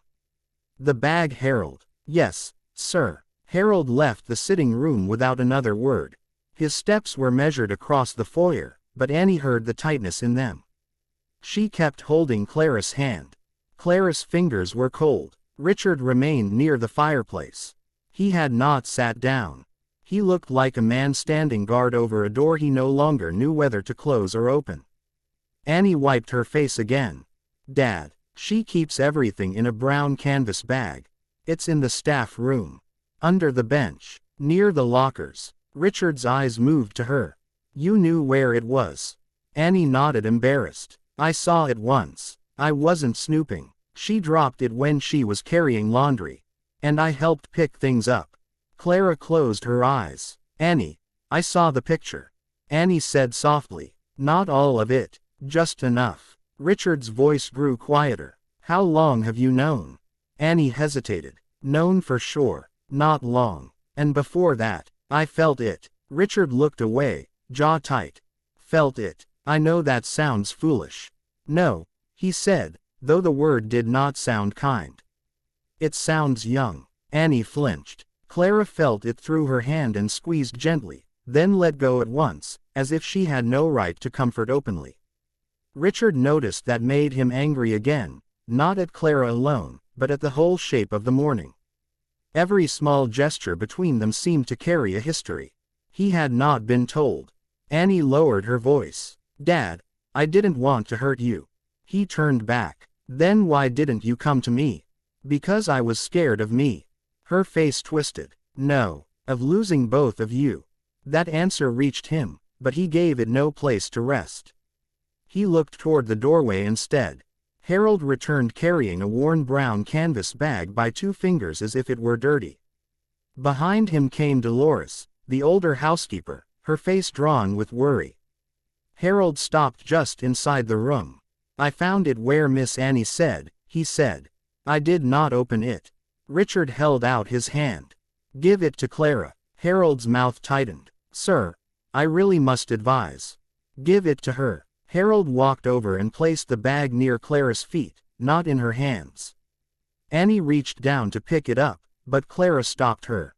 The bag, Harold. Yes, sir. Harold left the sitting room without another word. His steps were measured across the foyer, but Annie heard the tightness in them. She kept holding Clara's hand. Clara's fingers were cold. Richard remained near the fireplace. He had not sat down. He looked like a man standing guard over a door he no longer knew whether to close or open. Annie wiped her face again. Dad, she keeps everything in a brown canvas bag. It's in the staff room. Under the bench. Near the lockers. Richard's eyes moved to her. You knew where it was. Annie nodded, embarrassed. I saw it once. I wasn't snooping. She dropped it when she was carrying laundry. And I helped pick things up. Clara closed her eyes. Annie, I saw the picture. Annie said softly. Not all of it, just enough. Richard's voice grew quieter. How long have you known? Annie hesitated. Known for sure. Not long. And before that, I felt it. Richard looked away, jaw tight. Felt it. I know that sounds foolish. No, he said, though the word did not sound kind. It sounds young. Annie flinched. Clara felt it through her hand and squeezed gently, then let go at once, as if she had no right to comfort openly. Richard noticed that made him angry again. not at Clara alone, but at the whole shape of the morning. Every small gesture between them seemed to carry a history. He had not been told. Annie lowered her voice. Dad, I didn't want to hurt you. He turned back. Then why didn't you come to me? Because I was scared of me. Her face twisted. No, of losing both of you. That answer reached him, but he gave it no place to rest. He looked toward the doorway instead. Harold returned carrying a worn brown canvas bag by 2 fingers as if it were dirty. Behind him came Dolores, the older housekeeper, her face drawn with worry. Harold stopped just inside the room. I found it where Miss Annie said, he said. I did not open it. Richard held out his hand. Give it to Clara. Harold's mouth tightened. Sir, I really must advise. Give it to her. Harold walked over and placed the bag near Clara's feet, not in her hands. Annie reached down to pick it up, but Clara stopped her.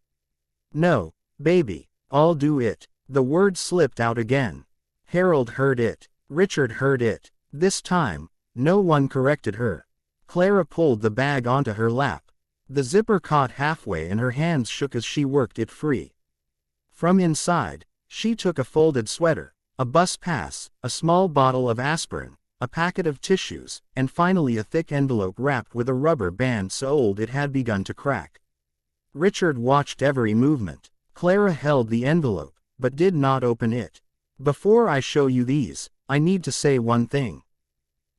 No, baby, I'll do it. The word slipped out again. Harold heard it. Richard heard it. This time, no one corrected her. Clara pulled the bag onto her lap. The zipper caught halfway and her hands shook as she worked it free. From inside, she took a folded sweater, a bus pass, a small bottle of aspirin, a packet of tissues, and finally a thick envelope wrapped with a rubber band so old it had begun to crack. Richard watched every movement. Clara held the envelope, but did not open it. Before I show you these, I need to say one thing.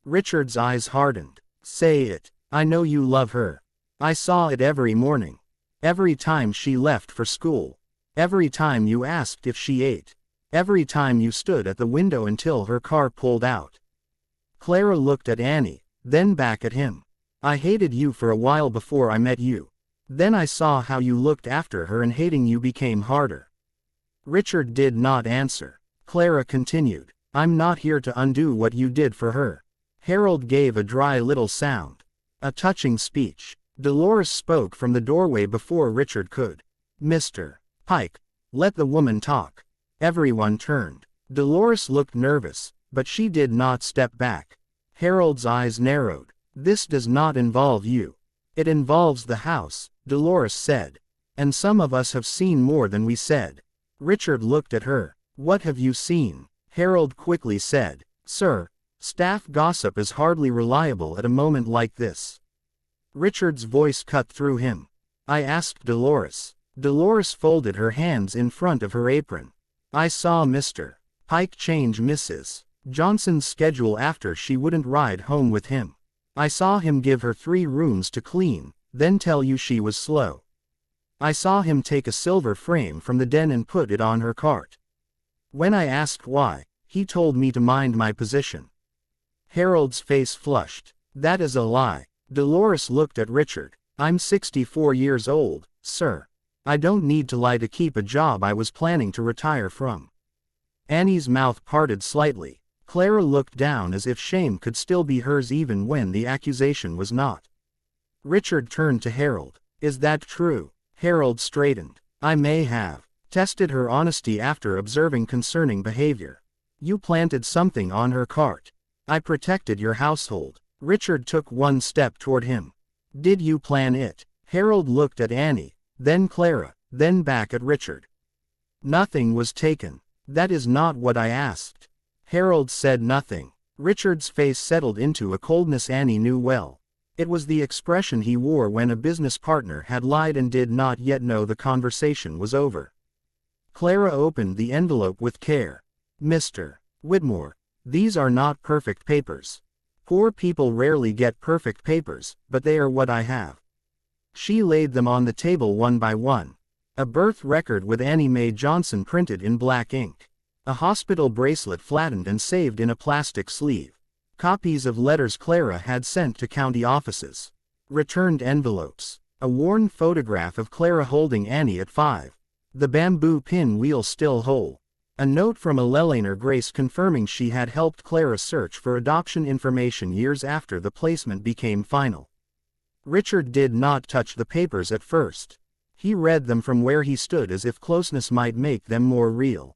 Richard's eyes hardened. Say it. I know you love her. I saw it every morning. Every time she left for school. Every time you asked if she ate. Every time you stood at the window until her car pulled out. Clara looked at Annie, then back at him. I hated you for a while before I met you. Then I saw how you looked after her and hating you became harder. Richard did not answer. Clara continued. I'm not here to undo what you did for her. Harold gave a dry little sound. A touching speech. Dolores spoke from the doorway before Richard could. Mr. Pike, let the woman talk. Everyone turned. Dolores looked nervous, but she did not step back. Harold's eyes narrowed. This does not involve you. It involves the house, Dolores said. And some of us have seen more than we said. Richard looked at her. What have you seen? Harold quickly said. Sir, staff gossip is hardly reliable at a moment like this. Richard's voice cut through him. I asked Dolores. Dolores folded her hands in front of her apron. I saw Mr. Pike change Mrs. Johnson's schedule after she wouldn't ride home with him. I saw him give her 3 rooms to clean, then tell you she was slow. I saw him take a silver frame from the den and put it on her cart. When I asked why, he told me to mind my position. Harold's face flushed. That is a lie. Dolores looked at Richard. I'm 64 years old, sir. I don't need to lie to keep a job I was planning to retire from. Annie's mouth parted slightly. Clara looked down as if shame could still be hers even when the accusation was not. Richard turned to Harold. Is that true? Harold straightened. I may have tested her honesty after observing concerning behavior. You planted something on her cart. I protected your household. Richard took 1 step toward him. Did you plan it? Harold looked at Annie, then Clara, then back at Richard. Nothing was taken. That is not what I asked. Harold said nothing. Richard's face settled into a coldness Annie knew well. It was the expression he wore when a business partner had lied and did not yet know the conversation was over. Clara opened the envelope with care. Mr. Whitmore, these are not perfect papers. Poor people rarely get perfect papers, but they are what I have. She laid them on the table one by one. A birth record with Annie Mae Johnson printed in black ink. A hospital bracelet flattened and saved in a plastic sleeve. Copies of letters Clara had sent to county offices. Returned envelopes. A worn photograph of Clara holding Annie at 5. The bamboo pin wheel still whole. A note from Eleanor Grace confirming she had helped Clara search for adoption information years after the placement became final. Richard did not touch the papers at first. He read them from where he stood as if closeness might make them more real.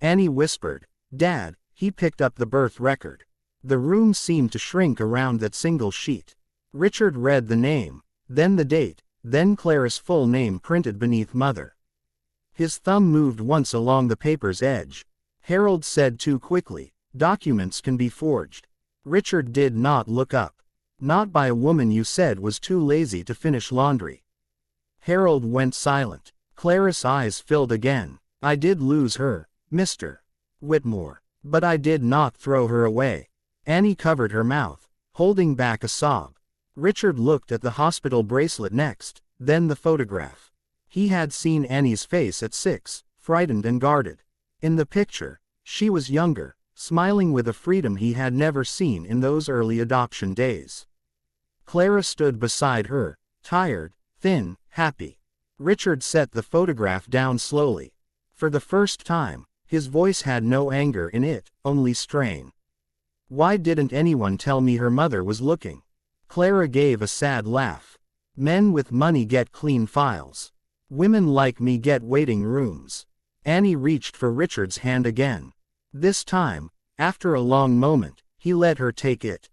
Annie whispered, Dad, he picked up the birth record. The room seemed to shrink around that single sheet. Richard read the name, then the date, then Clara's full name printed beneath Mother. His thumb moved once along the paper's edge. Harold said too quickly, "Documents can be forged." Richard did not look up. "Not by a woman you said was too lazy to finish laundry." Harold went silent. Clara's eyes filled again. "I did lose her, Mr. Whitmore. But I did not throw her away." Annie covered her mouth, holding back a sob. Richard looked at the hospital bracelet next, then the photograph. He had seen Annie's face at 6, frightened and guarded. In the picture, she was younger, smiling with a freedom he had never seen in those early adoption days. Clara stood beside her, tired, thin, happy. Richard set the photograph down slowly. For the first time, his voice had no anger in it, only strain. "Why didn't anyone tell me her mother was looking?" Clara gave a sad laugh. "Men with money get clean files. Women like me get waiting rooms." Annie reached for Richard's hand again. This time, after a long moment, he let her take it.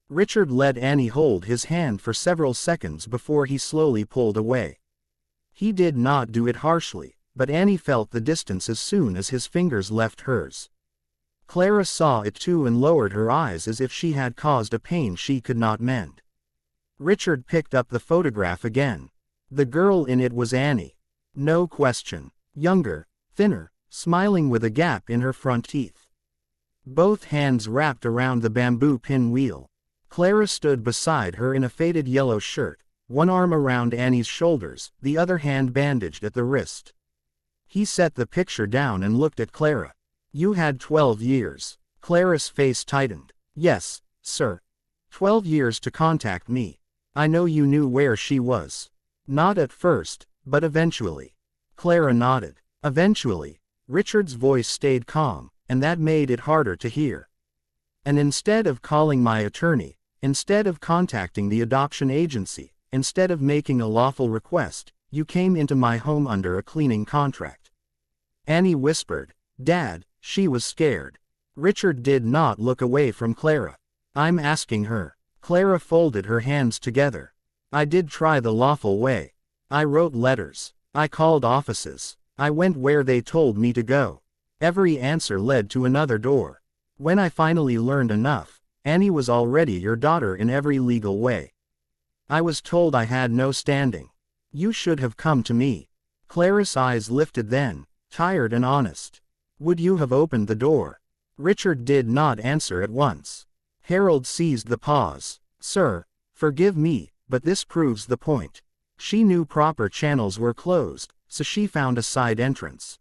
Richard let Annie hold his hand for several seconds before he slowly pulled away. He did not do it harshly, but Annie felt the distance as soon as his fingers left hers. Clara saw it too and lowered her eyes as if she had caused a pain she could not mend. Richard picked up the photograph again. The girl in it was Annie. No question. Younger, thinner, smiling with a gap in her front teeth. Both hands wrapped around the bamboo pinwheel. Clara stood beside her in a faded yellow shirt, one arm around Annie's shoulders, the other hand bandaged at the wrist. He set the picture down and looked at Clara. "You had 12 years. Clara's face tightened. "Yes, sir. 12 years to contact me. I know you knew where she was." "Not at first, but eventually." Clara nodded. "Eventually." Richard's voice stayed calm, and that made it harder to hear. "And instead of calling my attorney, instead of contacting the adoption agency, instead of making a lawful request, you came into my home under a cleaning contract." Annie whispered, "Dad." She was scared. Richard did not look away from Clara. "I'm asking her." Clara folded her hands together. "I did try the lawful way. I wrote letters. I called offices. I went where they told me to go. Every answer led to another door. When I finally learned enough, Annie was already your daughter in every legal way. I was told I had no standing. You should have come to me." Clara's eyes lifted then, tired and honest. "Would you have opened the door?" Richard did not answer at once. Harold seized the pause. "Sir, forgive me, but this proves the point." She knew proper channels were closed, so she found a side entrance.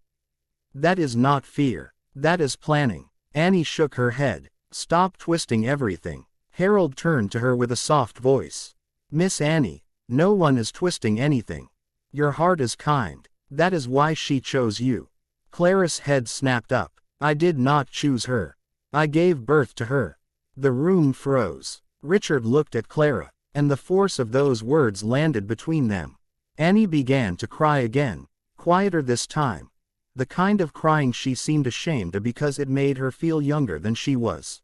"That is not fear. That is planning." Annie shook her head. "Stop twisting everything." Harold turned to her with a soft voice. "Miss Annie, no one is twisting anything. Your heart is kind. That is why she chose you." Clara's head snapped up. "I did not choose her. I gave birth to her." The room froze. Richard looked at Clara, and the force of those words landed between them. Annie began to cry again, quieter this time. The kind of crying she seemed ashamed of because it made her feel younger than she was.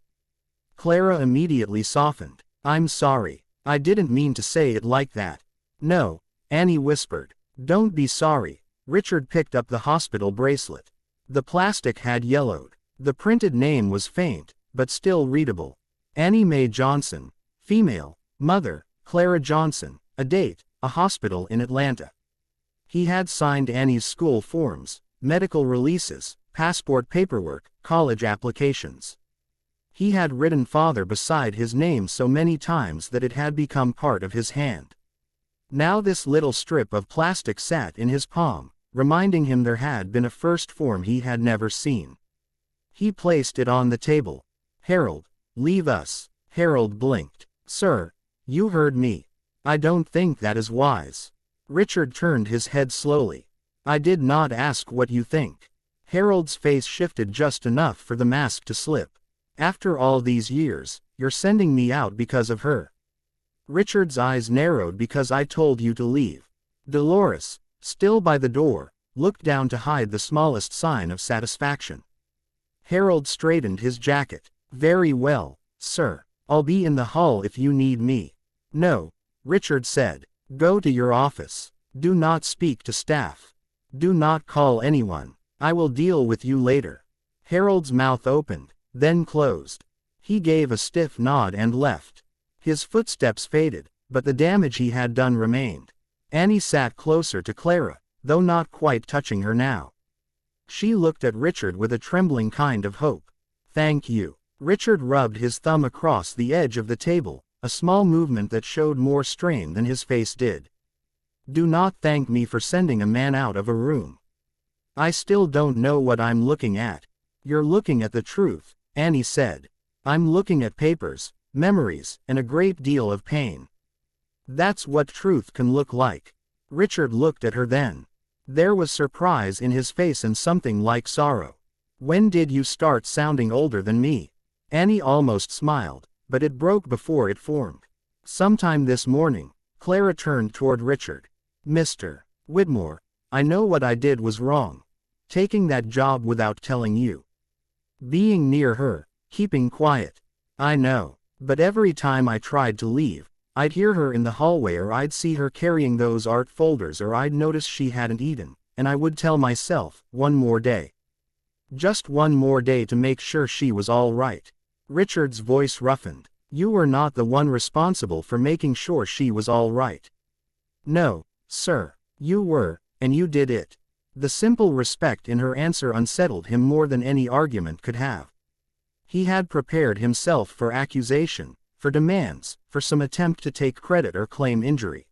Clara immediately softened. "I'm sorry. I didn't mean to say it like that." "No," Annie whispered. "Don't be sorry." Richard picked up the hospital bracelet. The plastic had yellowed. The printed name was faint, but still readable. Annie Mae Johnson, female, mother, Clara Johnson, a date, a hospital in Atlanta. He had signed Annie's school forms, medical releases, passport paperwork, college applications. He had written father beside his name so many times that it had become part of his hand. Now this little strip of plastic sat in his palm, reminding him there had been a first form he had never seen. He placed it on the table. "Harold, leave us." Harold blinked. "Sir, you heard me. I don't think that is wise." Richard turned his head slowly. "I did not ask what you think." Harold's face shifted just enough for the mask to slip. "After all these years, you're sending me out because of her." Richard's eyes narrowed. "Because I told you to leave." Dolores, still by the door, looked down to hide the smallest sign of satisfaction. Harold straightened his jacket. "Very well, sir. I'll be in the hall if you need me. No, Richard said. Go to your office. Do not speak to staff. Do not call anyone. I will deal with you later. Harold's mouth opened, then closed. He gave a stiff nod and left. His footsteps faded, but the damage he had done remained. Annie sat closer to Clara, though not quite touching her now. She looked at Richard with a trembling kind of hope. Thank you. Richard rubbed his thumb across the edge of the table, a small movement that showed more strain than his face did. Do not thank me for sending a man out of a room. I still don't know what I'm looking at. You're looking at the truth, Annie said. I'm looking at papers, memories, and a great deal of pain. That's what truth can look like. Richard looked at her then. There was surprise in his face and something like sorrow. When did you start sounding older than me? Annie almost smiled, but it broke before it formed. Sometime this morning. Clara turned toward Richard. Mr. Whitmore, I know what I did was wrong. Taking that job without telling you. Being near her, keeping quiet. I know, but every time I tried to leave, I'd hear her in the hallway or I'd see her carrying those art folders or I'd notice she hadn't eaten, and I would tell myself, one more day. Just one more day to make sure she was all right. Richard's voice roughened. You were not the one responsible for making sure she was all right. No, sir, you were, and you did it. The simple respect in her answer unsettled him more than any argument could have. He had prepared himself for accusation, for demands, for some attempt to take credit or claim injury.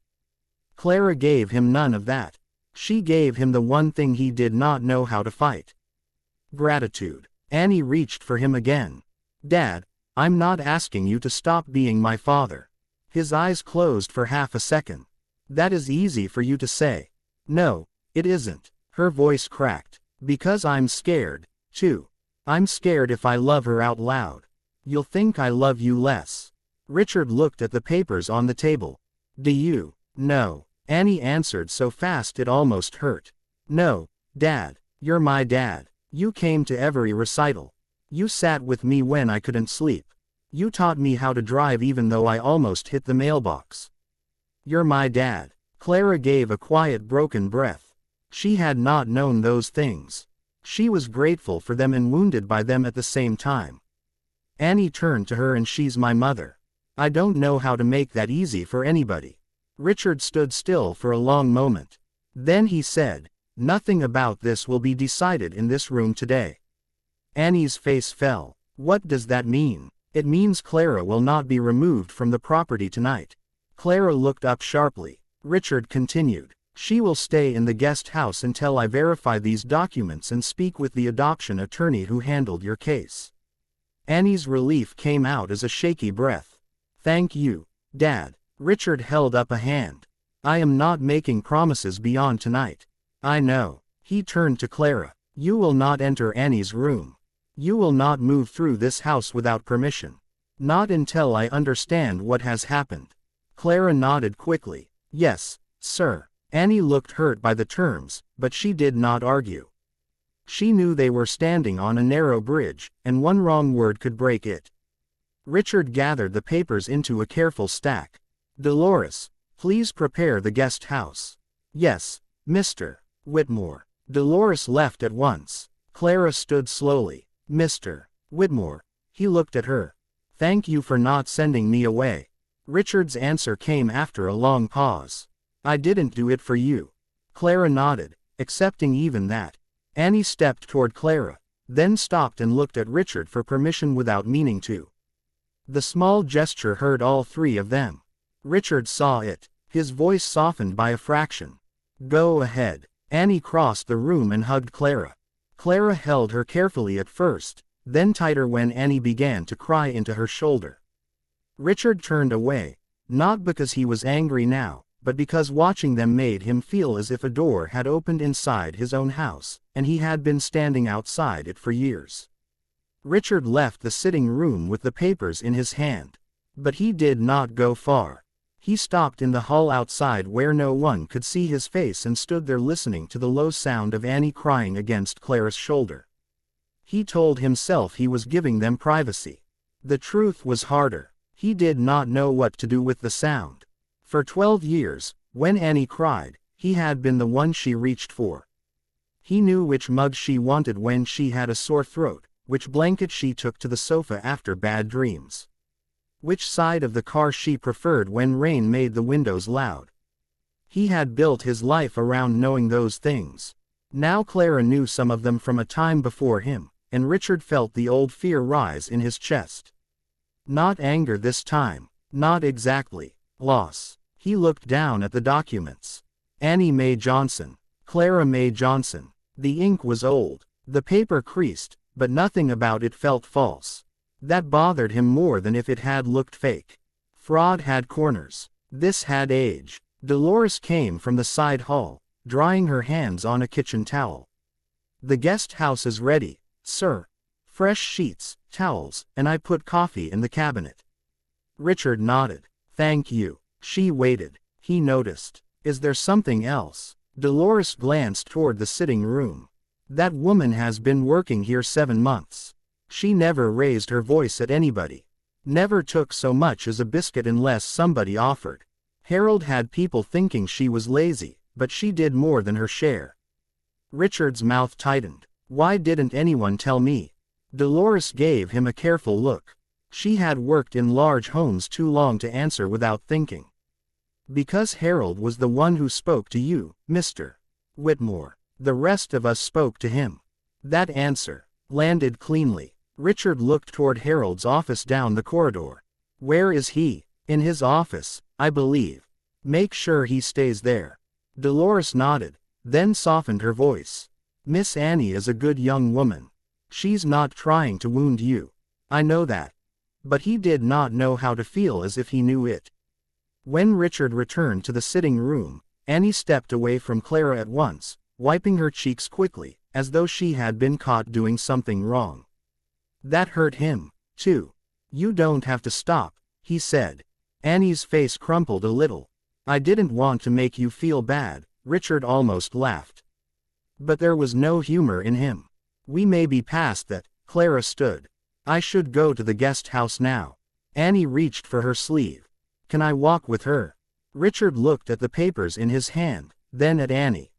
Clara gave him none of that. She gave him the one thing he did not know how to fight. Gratitude. Annie reached for him again. Dad, I'm not asking you to stop being my father. His eyes closed for half a second. That is easy for you to say. No, it isn't. Her voice cracked. Because I'm scared, too. I'm scared if I love her out loud. You'll think I love you less. Richard looked at the papers on the table. Do you? No. Annie answered so fast it almost hurt. No, Dad, you're my dad. You came to every recital. You sat with me when I couldn't sleep. You taught me how to drive even though I almost hit the mailbox. You're my dad. Clara gave a quiet broken breath. She had not known those things. She was grateful for them and wounded by them at the same time. Annie turned to her and she's my mother. I don't know how to make that easy for anybody. Richard stood still for a long moment. Then he said, nothing about this will be decided in this room today. Annie's face fell. What does that mean? It means Clara will not be removed from the property tonight. Clara looked up sharply. Richard continued. She will stay in the guest house until I verify these documents and speak with the adoption attorney who handled your case. Annie's relief came out as a shaky breath. Thank you, Dad. Richard held up a hand. I am not making promises beyond tonight. I know. He turned to Clara. You will not enter Annie's room. You will not move through this house without permission. Not until I understand what has happened. Clara nodded quickly. Yes, sir. Annie looked hurt by the terms, but she did not argue. She knew they were standing on a narrow bridge, and one wrong word could break it. Richard gathered the papers into a careful stack. Dolores, please prepare the guest house. Yes, Mr. Whitmore. Dolores left at once. Clara stood slowly. Mr. Whitmore. He looked at her. Thank you for not sending me away. Richard's answer came after a long pause. I didn't do it for you. Clara nodded, accepting even that. Annie stepped toward Clara, then stopped and looked at Richard for permission without meaning to. The small gesture hurt all three of them. Richard saw it. His voice softened by a fraction. Go ahead. Annie crossed the room and hugged Clara. Clara held her carefully at first, then tighter when Annie began to cry into her shoulder. Richard turned away, not because he was angry now, but because watching them made him feel as if a door had opened inside his own house, and he had been standing outside it for years. Richard left the sitting room with the papers in his hand. But he did not go far. He stopped in the hall outside where no one could see his face and stood there listening to the low sound of Annie crying against Clara's shoulder. He told himself he was giving them privacy. The truth was harder. He did not know what to do with the sound. For 12 years, when Annie cried, he had been the one she reached for. He knew which mug she wanted when she had a sore throat, which blanket she took to the sofa after bad dreams, which side of the car she preferred when rain made the windows loud. He had built his life around knowing those things. Now Clara knew some of them from a time before him, and Richard felt the old fear rise in his chest. Not anger this time. Not exactly. Loss. He looked down at the documents. Annie Mae Johnson. Clara Mae Johnson. The ink was old. The paper creased, but nothing about it felt false. That bothered him more than if it had looked fake. Fraud had corners. This had age. Dolores came from the side hall, drying her hands on a kitchen towel. The guest house is ready, sir. Fresh sheets, towels, and I put coffee in the cabinet. Richard nodded. Thank you. She waited. He noticed. Is there something else? Dolores glanced toward the sitting room. That woman has been working here 7 months. She never raised her voice at anybody. Never took so much as a biscuit unless somebody offered. Harold had people thinking she was lazy, but she did more than her share. Richard's mouth tightened. Why didn't anyone tell me? Dolores gave him a careful look. She had worked in large homes too long to answer without thinking. Because Harold was the one who spoke to you, Mr. Whitmore. The rest of us spoke to him. That answer landed cleanly. Richard looked toward Harold's office down the corridor. Where is he? In his office, I believe. Make sure he stays there. Dolores nodded, then softened her voice. Miss Annie is a good young woman. She's not trying to wound you. I know that. But he did not know how to feel as if he knew it. When Richard returned to the sitting room, Annie stepped away from Clara at once, wiping her cheeks quickly, as though she had been caught doing something wrong. That hurt him, too. You don't have to stop, he said. Annie's face crumpled a little. I didn't want to make you feel bad, Richard almost laughed. But there was no humor in him. We may be past that. Clara stood. I should go to the guest house now. Annie reached for her sleeve. Can I walk with her? Richard looked at the papers in his hand, then at Annie.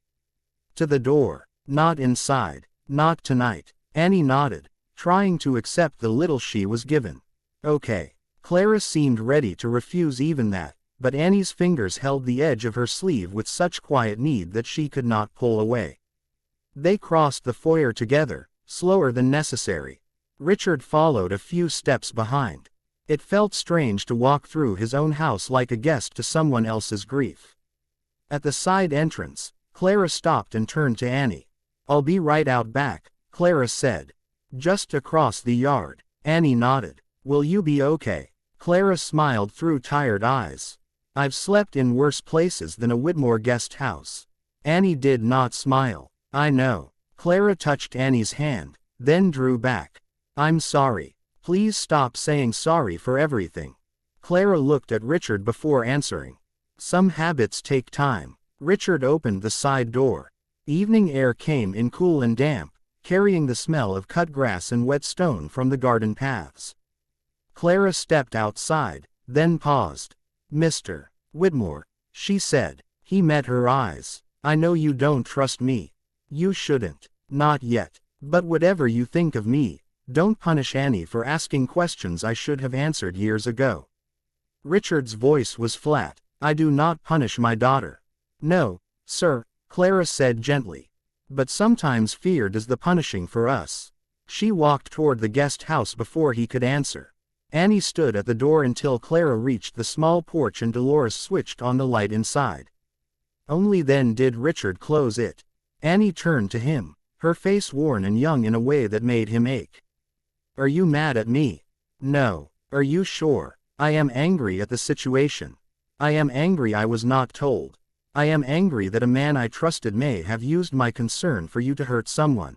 To the door. Not inside. Not tonight. Annie nodded, trying to accept the little she was given. Okay. Clara seemed ready to refuse even that, but Annie's fingers held the edge of her sleeve with such quiet need that she could not pull away. They crossed the foyer together, slower than necessary. Richard followed a few steps behind. It felt strange to walk through his own house like a guest to someone else's grief. At the side entrance, Clara stopped and turned to Annie. I'll be right out back, Clara said. Just across the yard. Annie nodded. Will you be okay? Clara smiled through tired eyes. I've slept in worse places than a Whitmore guest house. Annie did not smile. I know. Clara touched Annie's hand, then drew back. I'm sorry. Please stop saying sorry for everything. Clara looked at Richard before answering. Some habits take time. Richard opened the side door. Evening air came in cool and damp, carrying the smell of cut grass and wet stone from the garden paths. Clara stepped outside, then paused. Mr. Whitmore, she said. He met her eyes. I know you don't trust me. You shouldn't. Not yet. But whatever you think of me, don't punish Annie for asking questions I should have answered years ago. Richard's voice was flat. I do not punish my daughter. No, sir, Clara said gently. But sometimes fear does the punishing for us. She walked toward the guest house before he could answer. Annie stood at the door until Clara reached the small porch and Dolores switched on the light inside. Only then did Richard close it. Annie turned to him, her face worn and young in a way that made him ache. Are you mad at me? No. Are you sure? I am angry at the situation. I am angry I was not told. I am angry that a man I trusted may have used my concern for you to hurt someone.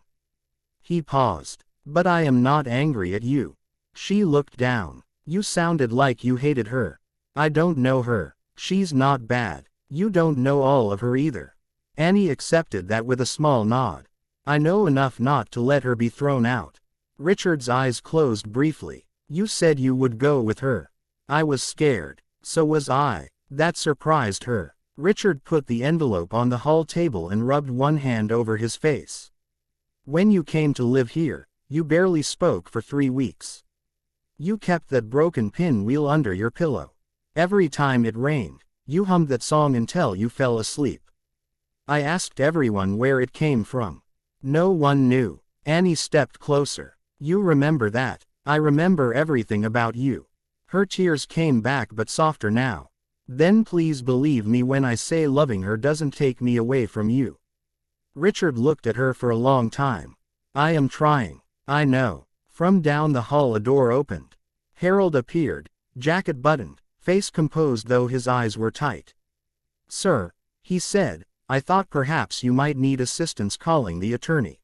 He paused. But I am not angry at you. She looked down. You sounded like you hated her. I don't know her. She's not bad. You don't know all of her either. Annie accepted that with a small nod. I know enough not to let her be thrown out. Richard's eyes closed briefly. You said you would go with her. I was scared. So was I. That surprised her. Richard put the envelope on the hall table and rubbed one hand over his face. When you came to live here, you barely spoke for 3 weeks. You kept that broken pinwheel under your pillow. Every time it rained, you hummed that song until you fell asleep. I asked everyone where it came from. No one knew. Annie stepped closer. You remember that. I remember everything about you. Her tears came back but softer now. Then please believe me when I say loving her doesn't take me away from you. Richard looked at her for a long time. I am trying. I know. From down the hall a door opened. Harold appeared, jacket buttoned, face composed though his eyes were tight. Sir, he said, I thought perhaps you might need assistance calling the attorney.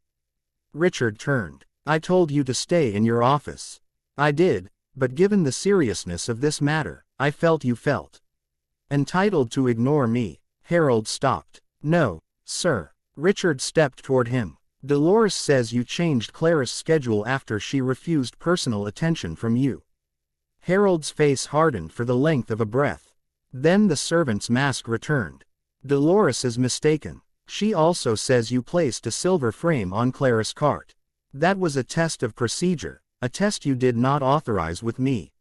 Richard turned. I told you to stay in your office. I did, but given the seriousness of this matter, I felt you felt entitled to ignore me. Harold stopped. No, sir. Richard stepped toward him. Dolores says you changed Clara's schedule after she refused personal attention from you. Harold's face hardened for the length of a breath. Then the servant's mask returned. Dolores is mistaken. She also says you placed a silver frame on Clara's cart. That was a test of procedure, a test you did not authorize with me.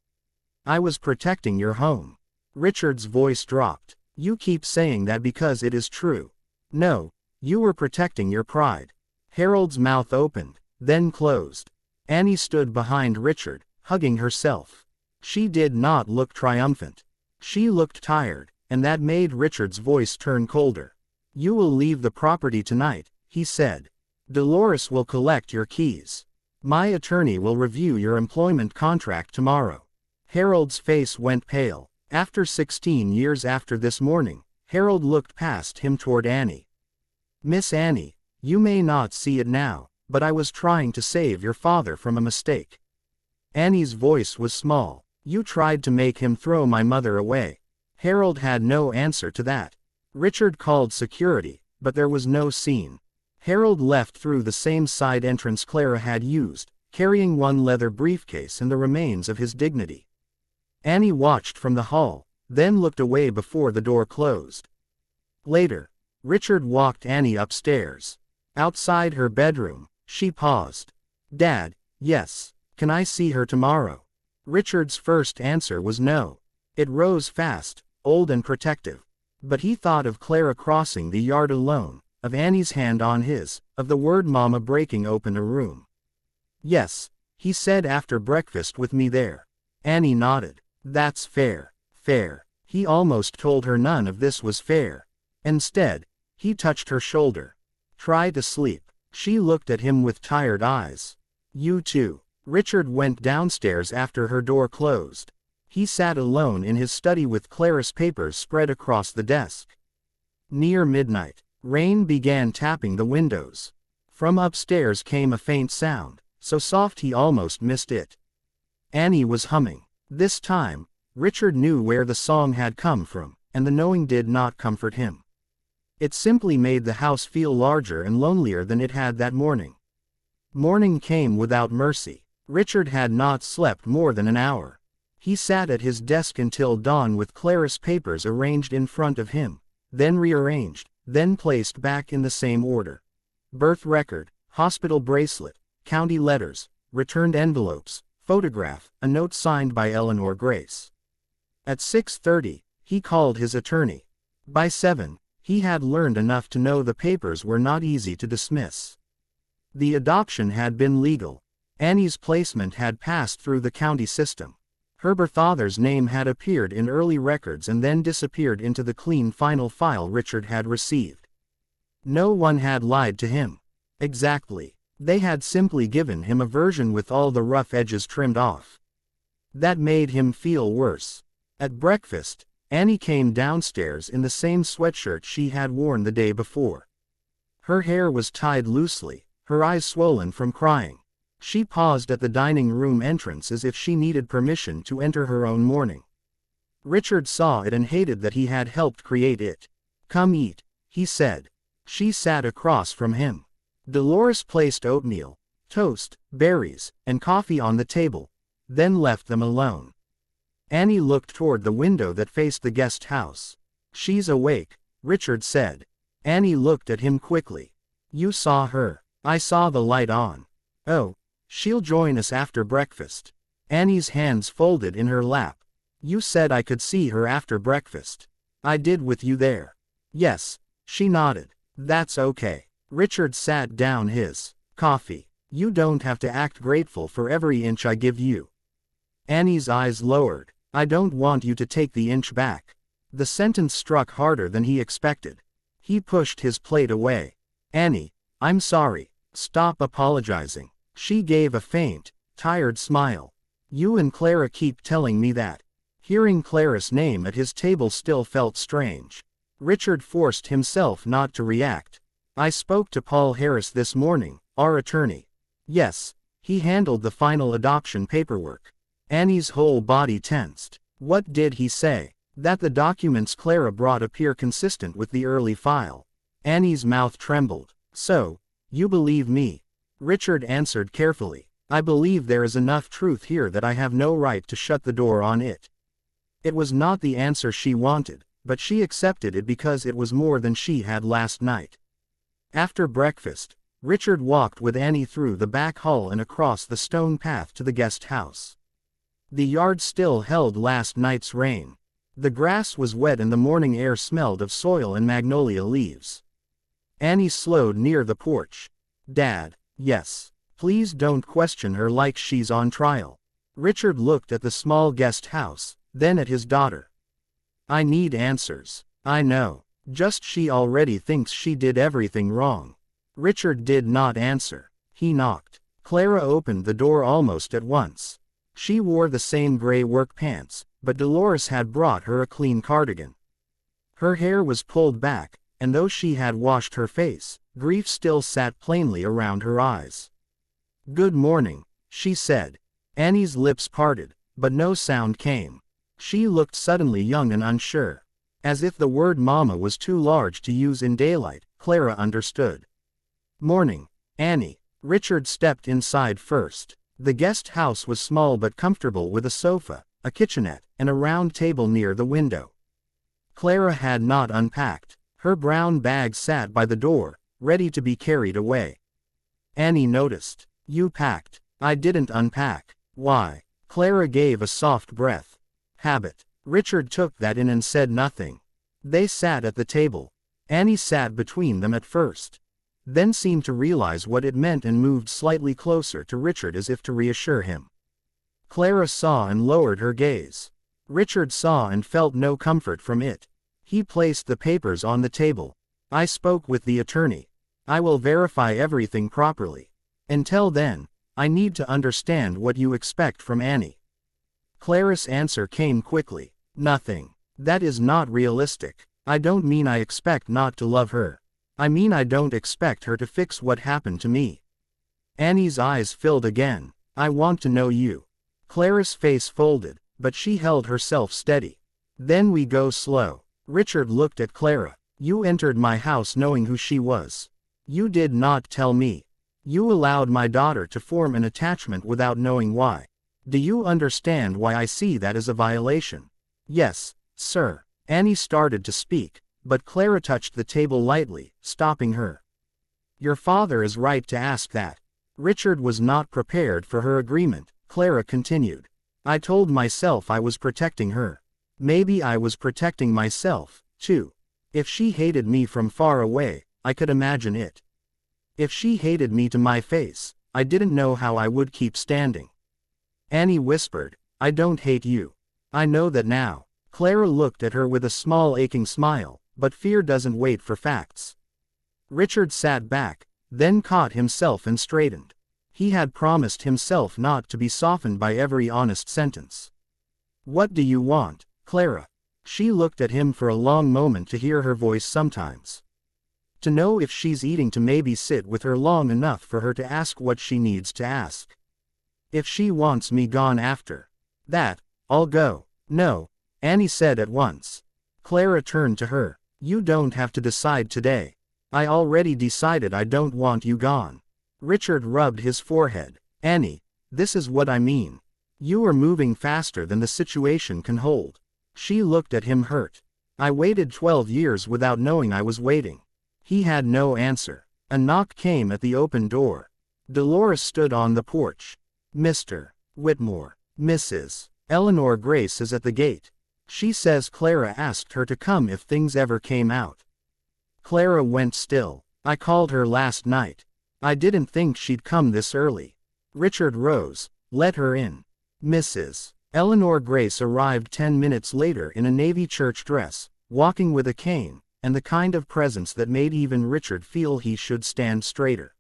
I was protecting your home. Richard's voice dropped. You keep saying that because it is true. No, you were protecting your pride. Harold's mouth opened, then closed. Annie stood behind Richard, hugging herself. She did not look triumphant. She looked tired, and that made Richard's voice turn colder. You will leave the property tonight, he said. Dolores will collect your keys. My attorney will review your employment contract tomorrow. Harold's face went pale. After 16 years after this morning, Harold looked past him toward Annie. Miss Annie, you may not see it now, but I was trying to save your father from a mistake. Annie's voice was small. You tried to make him throw my mother away. Harold had no answer to that. Richard called security, but there was no scene. Harold left through the same side entrance Clara had used, carrying one leather briefcase and the remains of his dignity. Annie watched from the hall, then looked away before the door closed. Later, Richard walked Annie upstairs. Outside her bedroom, she paused. Dad, yes, can I see her tomorrow? Richard's first answer was no. It rose fast, old and protective. But he thought of Clara crossing the yard alone, of Annie's hand on his, of the word Mama breaking open a room. Yes, he said after breakfast with me there. Annie nodded. That's fair. Fair. He almost told her none of this was fair. Instead, he touched her shoulder. Try to sleep. She looked at him with tired eyes. You too. Richard went downstairs after her door closed. He sat alone in his study with Clara's papers spread across the desk. Near midnight, rain began tapping the windows. From upstairs came a faint sound, so soft he almost missed it. Annie was humming. This time, Richard knew where the song had come from, and the knowing did not comfort him. It simply made the house feel larger and lonelier than it had that morning. Morning came without mercy. Richard had not slept more than an hour. He sat at his desk until dawn with Clara's papers arranged in front of him, then rearranged, then placed back in the same order. Birth record, hospital bracelet, county letters, returned envelopes, photograph, a note signed by Eleanor Grace. At 6:30, he called his attorney. By 7, he had learned enough to know the papers were not easy to dismiss. The adoption had been legal. Annie's placement had passed through the county system. Her father's name had appeared in early records and then disappeared into the clean final file Richard had received. No one had lied to him. Exactly. They had simply given him a version with all the rough edges trimmed off. That made him feel worse. At breakfast, Annie came downstairs in the same sweatshirt she had worn the day before. Her hair was tied loosely, her eyes swollen from crying. She paused at the dining room entrance as if she needed permission to enter her own morning. Richard saw it and hated that he had helped create it. Come eat, he said. She sat across from him. Dolores placed oatmeal, toast, berries, and coffee on the table. then left them alone. Annie looked toward the window that faced the guest house. "She's awake," Richard said. Annie looked at him quickly. "You saw her?" "I saw the light on." "Oh, she'll join us after breakfast." Annie's hands folded in her lap. "You said I could see her after breakfast." "I did with you there." "Yes," she nodded. "That's okay." Richard sat down his coffee. "You don't have to act grateful for every inch I give you." Annie's eyes lowered. "I don't want you to take the inch back." The sentence struck harder than he expected. He pushed his plate away. "Annie, I'm sorry. Stop apologizing." She gave a faint, tired smile. "You and Clara keep telling me that." Hearing Clara's name at his table still felt strange. Richard forced himself not to react. "I spoke to Paul Harris this morning, our attorney." "Yes, he handled the final adoption paperwork." Annie's whole body tensed. "What did he say?" "That the documents Clara brought appear consistent with the early file." Annie's mouth trembled. "So, you believe me?" Richard answered carefully. "I believe there is enough truth here that I have no right to shut the door on it." It was not the answer she wanted, but she accepted it because it was more than she had last night. After breakfast, Richard walked with Annie through the back hall and across the stone path to the guest house. The yard still held last night's rain. The grass was wet and the morning air smelled of soil and magnolia leaves. Annie slowed near the porch. "Dad." "Yes. Please don't question her like she's on trial." Richard looked at the small guest house, then at his daughter. "I need answers." "I know. Just she already thinks she did everything wrong." Richard did not answer. He knocked. Clara opened the door almost at once. She wore the same gray work pants, but Dolores had brought her a clean cardigan. Her hair was pulled back, and though she had washed her face, grief still sat plainly around her eyes. "Good morning," she said. Annie's lips parted, but no sound came. She looked suddenly young and unsure. As if the word mama was too large to use in daylight, Clara understood. "Morning, Annie." Richard stepped inside first. The guest house was small but comfortable with a sofa, a kitchenette, and a round table near the window. Clara had not unpacked. Her brown bag sat by the door, ready to be carried away. Annie noticed. "You packed." "I didn't unpack." "Why?" Clara gave a soft breath. "Habit." Richard took that in and said nothing. They sat at the table. Annie sat between them at first, then seemed to realize what it meant and moved slightly closer to Richard as if to reassure him. Clara saw and lowered her gaze. Richard saw and felt no comfort from it. He placed the papers on the table. "I spoke with the attorney. I will verify everything properly. Until then, I need to understand what you expect from Annie." Clara's answer came quickly. "Nothing. That is not realistic. I don't mean I expect not to love her. I mean I don't expect her to fix what happened to me." Annie's eyes filled again. "I want to know you." Clara's face folded, but she held herself steady. "Then we go slow." Richard looked at Clara. "You entered my house knowing who she was. You did not tell me. You allowed my daughter to form an attachment without knowing why. Do you understand why I see that as a violation?" "Yes, sir." Annie started to speak, but Clara touched the table lightly, stopping her. "Your father is right to ask that." Richard was not prepared for her agreement. Clara continued. "I told myself I was protecting her. Maybe I was protecting myself, too. If she hated me from far away, I could imagine it. If she hated me to my face, I didn't know how I would keep standing." Annie whispered, "I don't hate you. I know that now." Clara looked at her with a small aching smile, but fear doesn't wait for facts. Richard sat back, then caught himself and straightened. He had promised himself not to be softened by every honest sentence. "What do you want, Clara?" She looked at him for a long moment to hear her voice sometimes. To know if she's eating, to maybe sit with her long enough for her to ask what she needs to ask. "If she wants me gone after that, I'll go." "No," Annie said at once. Clara turned to her. "You don't have to decide today. I already decided I don't want you gone." Richard rubbed his forehead. "Annie, this is what I mean. You are moving faster than the situation can hold. She looked at him hurt. I waited 12 years without knowing I was waiting. He had no answer. A knock came at the open door. Dolores stood on the porch. Mr. Whitmore. Mrs. Eleanor Grace is at the gate. She says Clara asked her to come if things ever came out. Clara went still. I called her last night. I didn't think she'd come this early. Richard rose. Let her in. Mrs. Eleanor Grace arrived 10 minutes later in a navy church dress, walking with a cane, and the kind of presence that made even Richard feel he should stand straighter.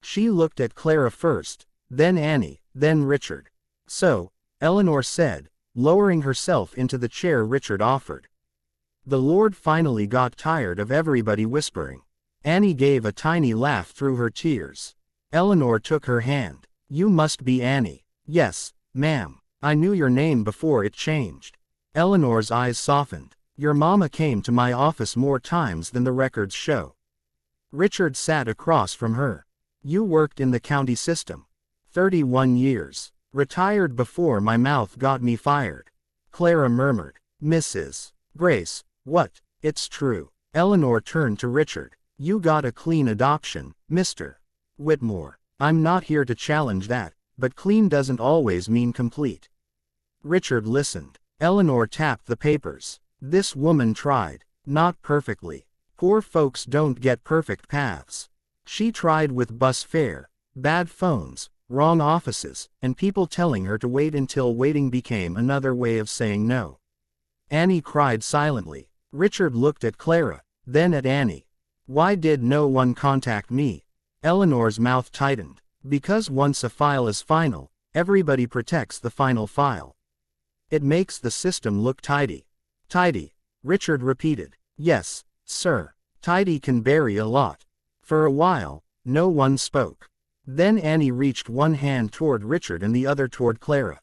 She looked at Clara first, then Annie, then Richard. So, Eleanor said, lowering herself into the chair Richard offered. The Lord finally got tired of everybody whispering. Annie gave a tiny laugh through her tears. Eleanor took her hand. You must be Annie. Yes, ma'am. I knew your name before it changed. Eleanor's eyes softened. Your mama came to my office more times than the records show. Richard sat across from her. You worked in the county system. 31 years. Retired before my mouth got me fired. Clara murmured. Mrs. Grace, what? It's true. Eleanor turned to Richard. You got a clean adoption, Mr. Whitmore. I'm not here to challenge that, but clean doesn't always mean complete. Richard listened. Eleanor tapped the papers. This woman tried. Not perfectly. Poor folks don't get perfect paths. She tried with bus fare, bad phones, wrong offices, and people telling her to wait until waiting became another way of saying no. Annie cried silently. Richard looked at Clara, then at Annie. Why did no one contact me? Eleanor's mouth tightened. Because once a file is final, everybody protects the final file. It makes the system look tidy. Tidy, Richard repeated. Yes, sir. Tidy can bury a lot. For a while, no one spoke. Then Annie reached one hand toward Richard and the other toward Clara.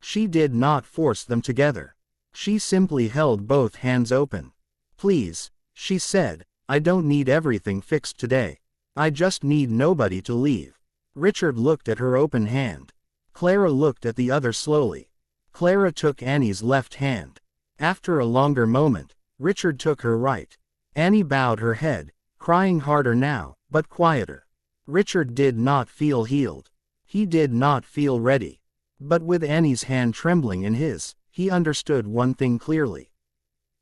She did not force them together. She simply held both hands open. Please, she said, I don't need everything fixed today. I just need nobody to leave. Richard looked at her open hand. Clara looked at the other slowly. Clara took Annie's left hand. After a longer moment, Richard took her right. Annie bowed her head, crying harder now, but quieter. Richard did not feel healed. He did not feel ready. But with Annie's hand trembling in his, he understood one thing clearly.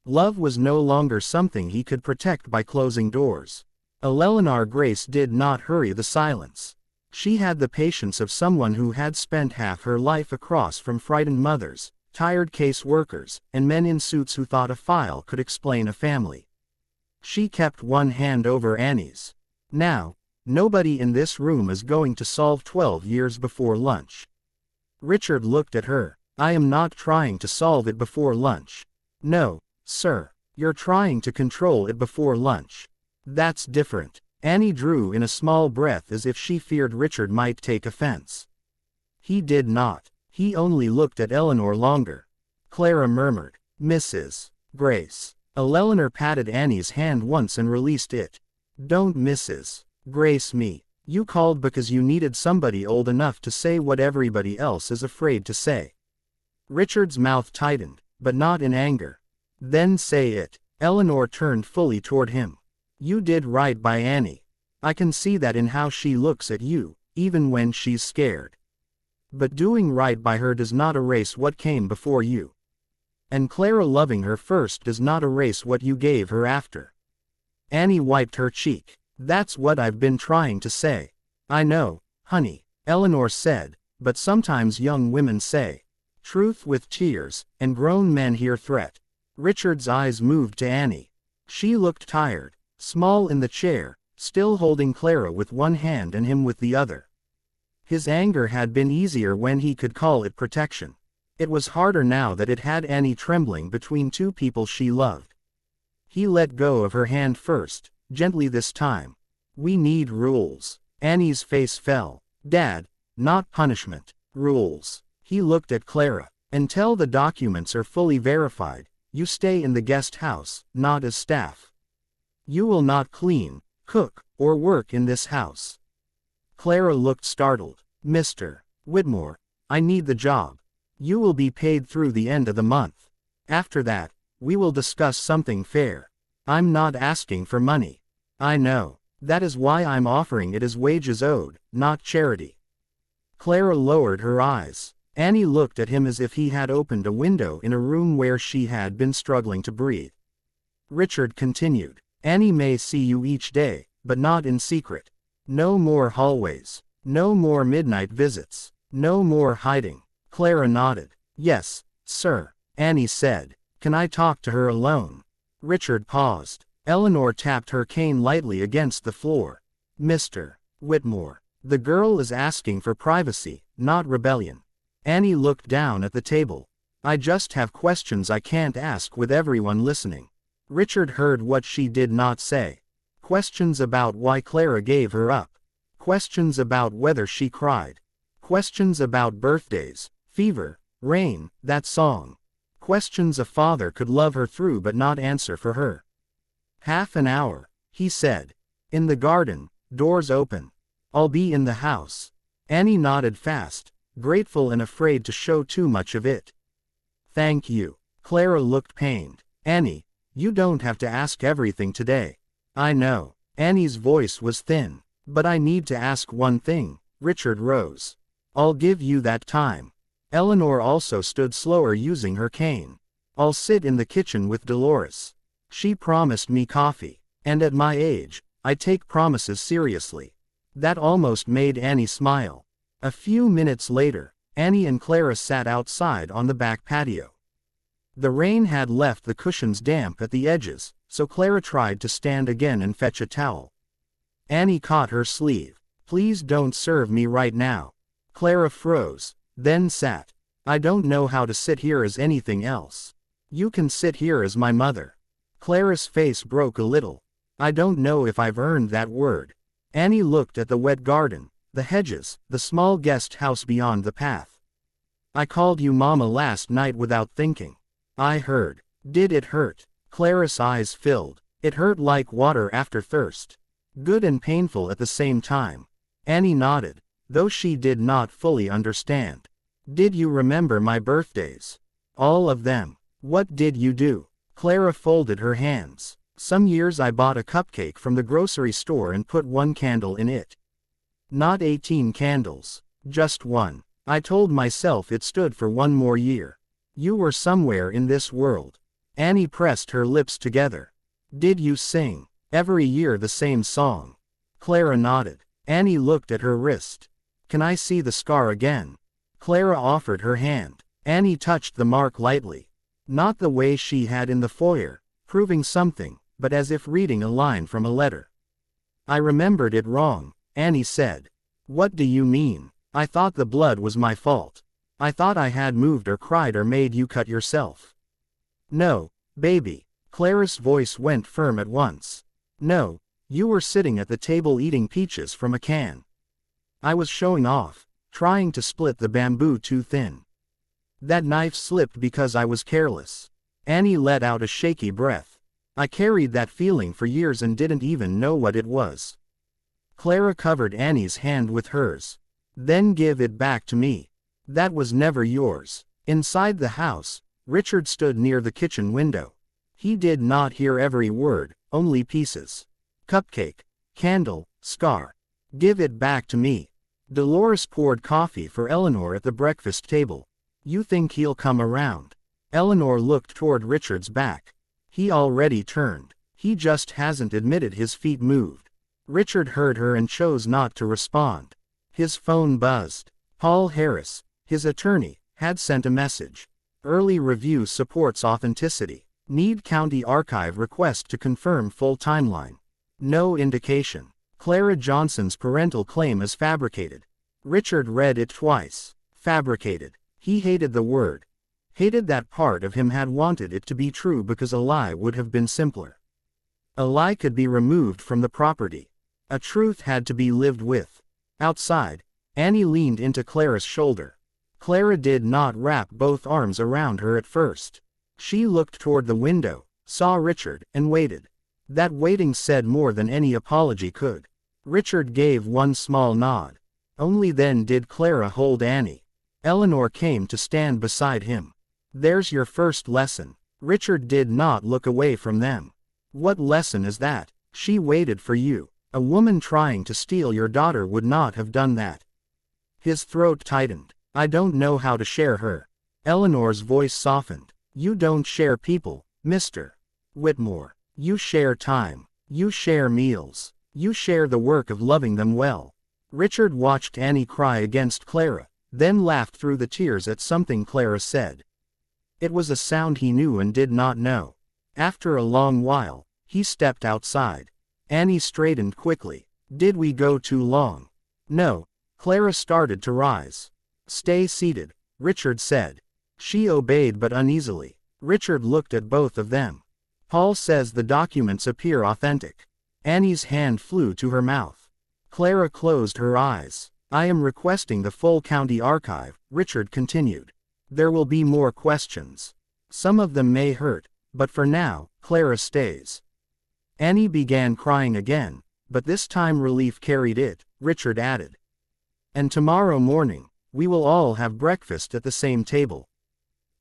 Love was no longer something he could protect by closing doors. Eleanor Grace did not hurry the silence. She had the patience of someone who had spent half her life across from frightened mothers, tired case workers, and men in suits who thought a file could explain a family. She kept one hand over Annie's. Now, nobody in this room is going to solve 12 years before lunch. Richard looked at her. I am not trying to solve it before lunch. No, sir. You're trying to control it before lunch. That's different. Annie drew in a small breath as if she feared Richard might take offense. He did not. He only looked at Eleanor longer. Clara murmured, Mrs. Grace. Eleanor patted Annie's hand once and released it. Don't Mrs. Grace me. You called because you needed somebody old enough to say what everybody else is afraid to say. Richard's mouth tightened, but not in anger. Then say it. Eleanor turned fully toward him. You did right by Annie. I can see that in how she looks at you, even when she's scared. But doing right by her does not erase what came before you. And Clara loving her first does not erase what you gave her after. Annie wiped her cheek. That's what I've been trying to say. I know, honey, Eleanor said, but sometimes young women say truth with tears, and grown men hear threat. Richard's eyes moved to Annie. She looked tired, small in the chair, still holding Clara with one hand and him with the other. His anger had been easier when he could call it protection. It was harder now that it had Annie trembling between two people she loved. He let go of her hand first, gently this time. We need rules. Annie's face fell. Dad, not punishment. Rules. He looked at Clara. Until the documents are fully verified, you stay in the guest house, not as staff. You will not clean, cook, or work in this house. Clara looked startled. Mr. Whitmore, I need the job. You will be paid through the end of the month. After that, we will discuss something fair. I'm not asking for money. I know. That is why I'm offering it as wages owed, not charity. Clara lowered her eyes. Annie looked at him as if he had opened a window in a room where she had been struggling to breathe. Richard continued. Annie may see you each day, but not in secret. No more hallways. No more midnight visits. No more hiding. Clara nodded. Yes, sir, Annie said. Can I talk to her alone? Richard paused. Eleanor tapped her cane lightly against the floor. Mr. Whitmore. The girl is asking for privacy, not rebellion. Annie looked down at the table. I just have questions I can't ask with everyone listening. Richard heard what she did not say. Questions about why Clara gave her up. Questions about whether she cried. Questions about birthdays, fever, rain, that song. Questions a father could love her through but not answer for her. Half an hour, he said. In the garden, doors open. I'll be in the house. Annie nodded fast, grateful and afraid to show too much of it. Thank you. Clara looked pained. Annie, you don't have to ask everything today. I know. Annie's voice was thin. But I need to ask one thing. Richard rose. I'll give you that time. Eleanor also stood slower using her cane. I'll sit in the kitchen with Dolores. She promised me coffee. And at my age, I take promises seriously. That almost made Annie smile. A few minutes later, Annie and Clara sat outside on the back patio. The rain had left the cushions damp at the edges, so Clara tried to stand again and fetch a towel. Annie caught her sleeve. Please don't serve me right now. Clara froze, then sat. I don't know how to sit here as anything else. You can sit here as my mother. Clara's face broke a little. I don't know if I've earned that word. Annie looked at the wet garden, the hedges, the small guest house beyond the path. I called you Mama last night without thinking. I heard. Did it hurt? Clara's eyes filled. It hurt like water after thirst. Good and painful at the same time. Annie nodded, though she did not fully understand. Did you remember my birthdays? All of them. What did you do? Clara folded her hands. Some years I bought a cupcake from the grocery store and put one candle in it. Not 18 candles. Just one. I told myself it stood for one more year. You were somewhere in this world. Annie pressed her lips together. Did you sing every year the same song? Clara nodded. Annie looked at her wrist. Can I see the scar again? Clara offered her hand. Annie touched the mark lightly. Not the way she had in the foyer, proving something, but as if reading a line from a letter. I remembered it wrong, Annie said. What do you mean? I thought the blood was my fault. I thought I had moved or cried or made you cut yourself. No, baby. Clara's voice went firm at once. No, you were sitting at the table eating peaches from a can. I was showing off, trying to split the bamboo too thin. That knife slipped because I was careless. Annie let out a shaky breath. I carried that feeling for years and didn't even know what it was. Clara covered Annie's hand with hers. Then give it back to me. That was never yours. Inside the house, Richard stood near the kitchen window. He did not hear every word, only pieces. Cupcake, candle, scar. Give it back to me. Dolores poured coffee for Eleanor at the breakfast table. You think he'll come around? Eleanor looked toward Richard's back. He already turned. He just hasn't admitted his feet moved. Richard heard her and chose not to respond. His phone buzzed. Paul Harris, his attorney, had sent a message. Early review supports authenticity. Need County Archive request to confirm full timeline. No indication. Clara Johnson's parental claim is fabricated. Richard read it twice. Fabricated. He hated the word. Hated that part of him had wanted it to be true because a lie would have been simpler. A lie could be removed from the property. A truth had to be lived with. Outside, Annie leaned into Clara's shoulder. Clara did not wrap both arms around her at first. She looked toward the window, saw Richard, and waited. That waiting said more than any apology could. Richard gave one small nod. Only then did Clara hold Annie. Eleanor came to stand beside him. There's your first lesson. Richard did not look away from them. What lesson is that? She waited for you. A woman trying to steal your daughter would not have done that. His throat tightened. I don't know how to share her. Eleanor's voice softened. You don't share people, Mr. Whitmore. You share time. You share meals. You share the work of loving them well. Richard watched Annie cry against Clara, then laughed through the tears at something Clara said. It was a sound he knew and did not know. After a long while, he stepped outside. Annie straightened quickly. Did we go too long? No. Clara started to rise. Stay seated, Richard said. She obeyed but uneasily. Richard looked at both of them. Paul says the documents appear authentic. Annie's hand flew to her mouth. Clara closed her eyes. I am requesting the full county archive, Richard continued. There will be more questions. Some of them may hurt, but for now, Clara stays. Annie began crying again, but this time relief carried it, Richard added. And tomorrow morning, we will all have breakfast at the same table.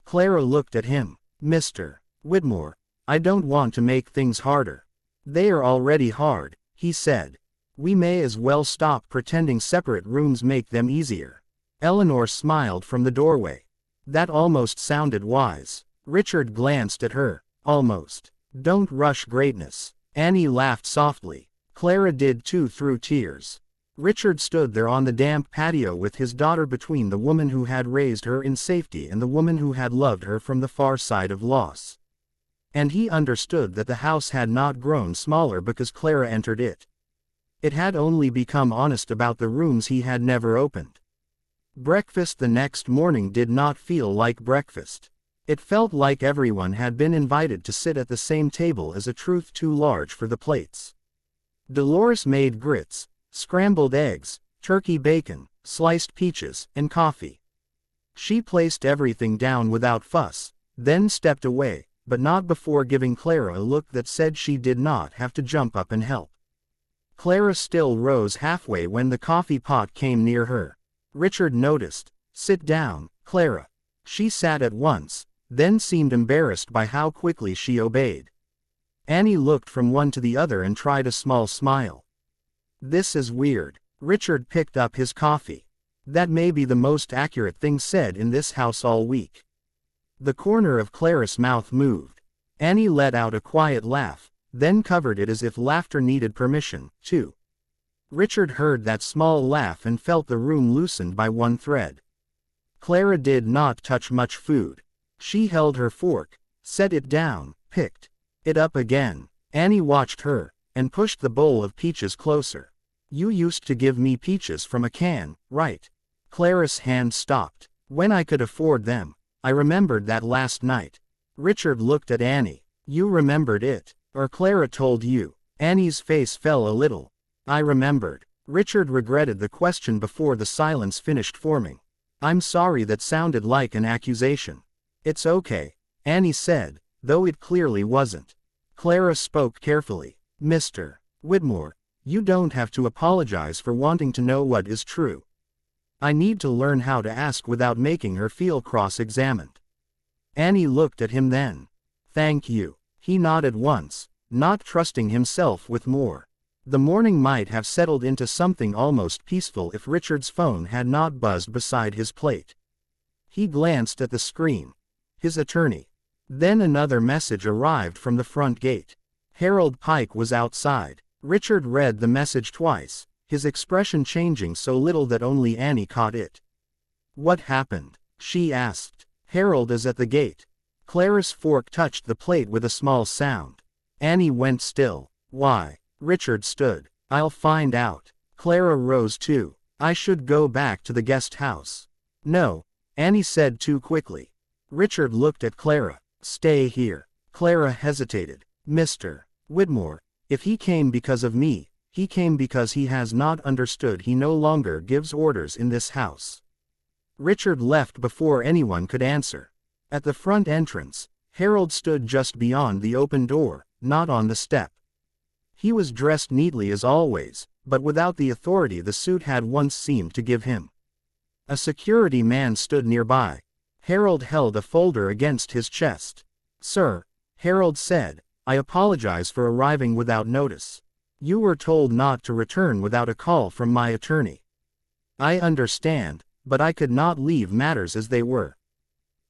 Clara looked at him. Mr. Whitmore, I don't want to make things harder. They are already hard, he said. We may as well stop pretending separate rooms make them easier. Eleanor smiled from the doorway. That almost sounded wise. Richard glanced at her. Almost. Don't rush greatness. Annie laughed softly. Clara did too through tears. Richard stood there on the damp patio with his daughter between the woman who had raised her in safety and the woman who had loved her from the far side of loss. And he understood that the house had not grown smaller because Clara entered it. It had only become honest about the rooms he had never opened. Breakfast the next morning did not feel like breakfast. It felt like everyone had been invited to sit at the same table as a truth too large for the plates. Dolores made grits, scrambled eggs, turkey bacon, sliced peaches, and coffee. She placed everything down without fuss, then stepped away, but not before giving Clara a look that said she did not have to jump up and help. Clara still rose halfway when the coffee pot came near her. Richard noticed. Sit down, Clara. She sat at once, then seemed embarrassed by how quickly she obeyed. Annie looked from one to the other and tried a small smile. This is weird. Richard picked up his coffee. That may be the most accurate thing said in this house all week. The corner of Clara's mouth moved. Annie let out a quiet laugh, then covered it as if laughter needed permission, too. Richard heard that small laugh and felt the room loosened by one thread. Clara did not touch much food. She held her fork, set it down, picked it up again. Annie watched her, and pushed the bowl of peaches closer. You used to give me peaches from a can, right? Clara's hand stopped. When I could afford them. I remembered that last night. Richard looked at Annie. You remembered it, or Clara told you. Annie's face fell a little. I remembered. Richard regretted the question before the silence finished forming. I'm sorry, that sounded like an accusation. It's okay, Annie said, though it clearly wasn't. Clara spoke carefully. Mr. Whitmore, you don't have to apologize for wanting to know what is true. I need to learn how to ask without making her feel cross-examined. Annie looked at him then. Thank you. He nodded once, not trusting himself with more. The morning might have settled into something almost peaceful if Richard's phone had not buzzed beside his plate. He glanced at the screen. His attorney. Then another message arrived from the front gate. Harold Pike was outside. Richard read the message twice, his expression changing so little that only Annie caught it. What happened? She asked. Harold is at the gate. Clara's fork touched the plate with a small sound. Annie went still. Why? Richard stood. I'll find out. Clara rose too. I should go back to the guest house. No, Annie said too quickly. Richard looked at Clara. Stay here. Clara hesitated. Mr. Whitmore, if he came because of me, he came because he has not understood he no longer gives orders in this house. Richard left before anyone could answer. At the front entrance, Harold stood just beyond the open door, not on the step. He was dressed neatly as always, but without the authority the suit had once seemed to give him. A security man stood nearby. Harold held a folder against his chest. "Sir," Harold said, "I apologize for arriving without notice. You were told not to return without a call from my attorney. I understand, but I could not leave matters as they were.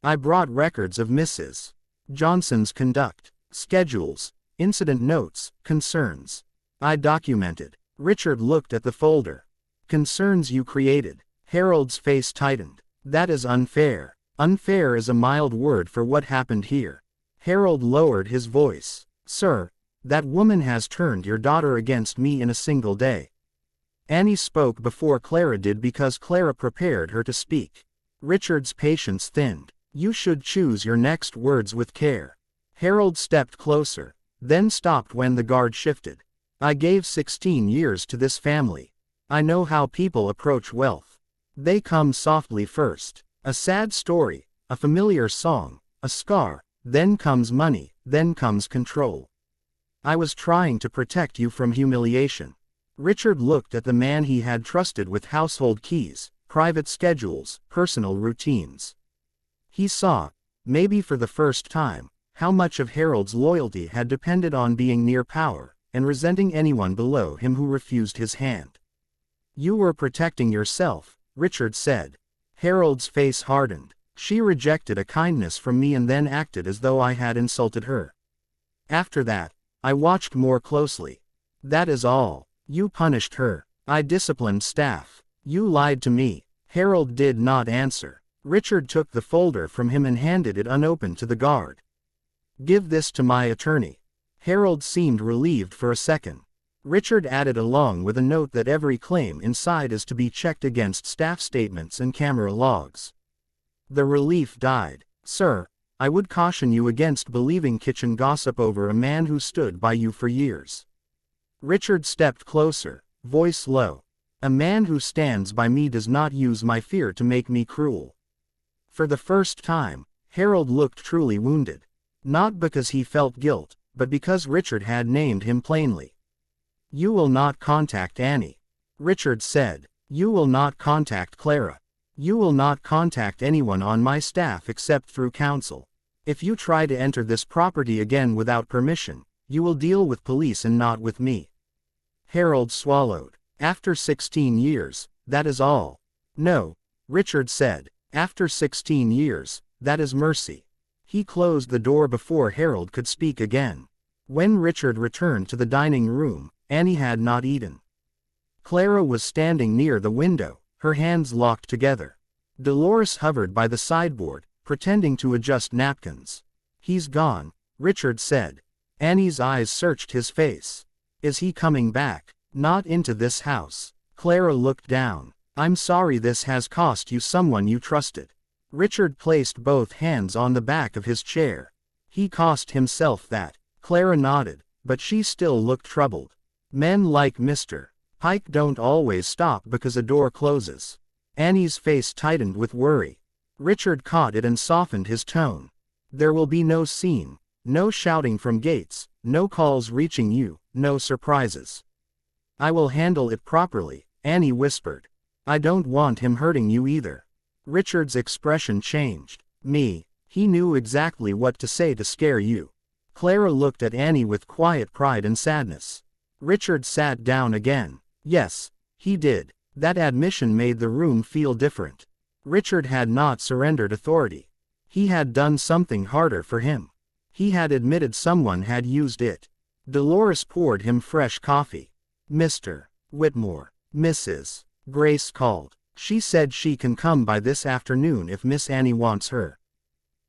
I brought records of Mrs. Johnson's conduct, schedules, incident notes, concerns. I documented." Richard looked at the folder. "Concerns you created." Harold's face tightened. "That is unfair." "Unfair is a mild word for what happened here." Harold lowered his voice. "Sir, that woman has turned your daughter against me in a single day." Annie spoke before Clara did because Clara prepared her to speak. Richard's patience thinned. "You should choose your next words with care." Harold stepped closer, then stopped when the guard shifted. "I gave 16 years to this family. I know how people approach wealth. They come softly first. A sad story, a familiar song, a scar, then comes money, then comes control. I was trying to protect you from humiliation." Richard looked at the man he had trusted with household keys, private schedules, personal routines. He saw, maybe for the first time, how much of Harold's loyalty had depended on being near power, and resenting anyone below him who refused his hand. "You were protecting yourself," Richard said. Harold's face hardened. "She rejected a kindness from me and then acted as though I had insulted her. After that, I watched more closely. That is all. You punished her. I disciplined staff. You lied to me." Harold did not answer. Richard took the folder from him and handed it unopened to the guard. "Give this to my attorney." Harold seemed relieved for a second. Richard added along with a note that every claim inside is to be checked against staff statements and camera logs. The relief died. "Sir, I would caution you against believing kitchen gossip over a man who stood by you for years." Richard stepped closer, voice low. "A man who stands by me does not use my fear to make me cruel." For the first time, Harold looked truly wounded. Not because he felt guilt, but because Richard had named him plainly. "You will not contact Annie," Richard said. "You will not contact Clara. You will not contact anyone on my staff except through counsel. If you try to enter this property again without permission, you will deal with police and not with me." Harold swallowed. "After 16 years, that is all." "No," Richard said. "After 16 years, that is mercy." He closed the door before Harold could speak again. When Richard returned to the dining room, Annie had not eaten. Clara was standing near the window, her hands locked together. Dolores hovered by the sideboard, pretending to adjust napkins. "He's gone," Richard said. Annie's eyes searched his face. "Is he coming back?" "Not into this house." Clara looked down. "I'm sorry this has cost you someone you trusted." Richard placed both hands on the back of his chair. "He cost himself that." Clara nodded, but she still looked troubled. "Men like Mr. Pike don't always stop because a door closes." Annie's face tightened with worry. Richard caught it and softened his tone. "There will be no scene, no shouting from gates, no calls reaching you, no surprises." "I will handle it properly," Annie whispered. "I don't want him hurting you either." Richard's expression changed. "Me." He knew exactly what to say to scare you. Clara looked at Annie with quiet pride and sadness. Richard sat down again. Yes, he did. That admission made the room feel different. Richard had not surrendered authority. He had done something harder for him. He had admitted someone had used it. Dolores poured him fresh coffee. "Mr. Whitmore." "Mrs. Grace called. She said she can come by this afternoon if Miss Annie wants her."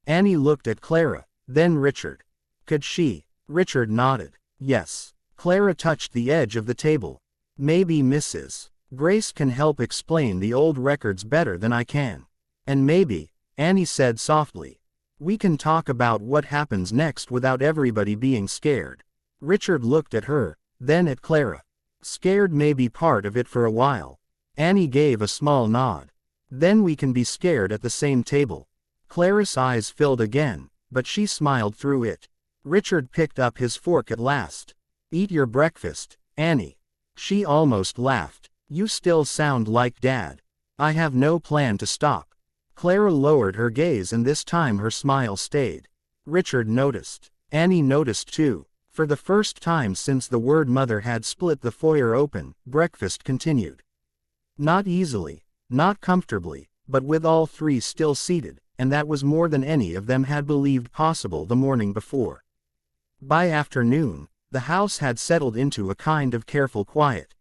Annie looked at Clara, then Richard. "Could she?" Richard nodded. "Yes." Clara touched the edge of the table. "Maybe Mrs. Grace can help explain the old records better than I can. And maybe," Annie said softly, "we can talk about what happens next without everybody being scared." Richard looked at her, then at Clara. "Scared may be part of it for a while." Annie gave a small nod. "Then we can be scared at the same table." Clara's eyes filled again, but she smiled through it. Richard picked up his fork at last. "Eat your breakfast, Annie." She almost laughed. "You still sound like Dad." I have no plan to stop. Clara lowered her gaze and this time her smile stayed. Richard noticed. Annie noticed too. For the first time since the word mother had split the foyer open, breakfast continued. Not easily, not comfortably, but with all three still seated, and that was more than any of them had believed possible the morning before. By afternoon, the house had settled into a kind of careful quiet.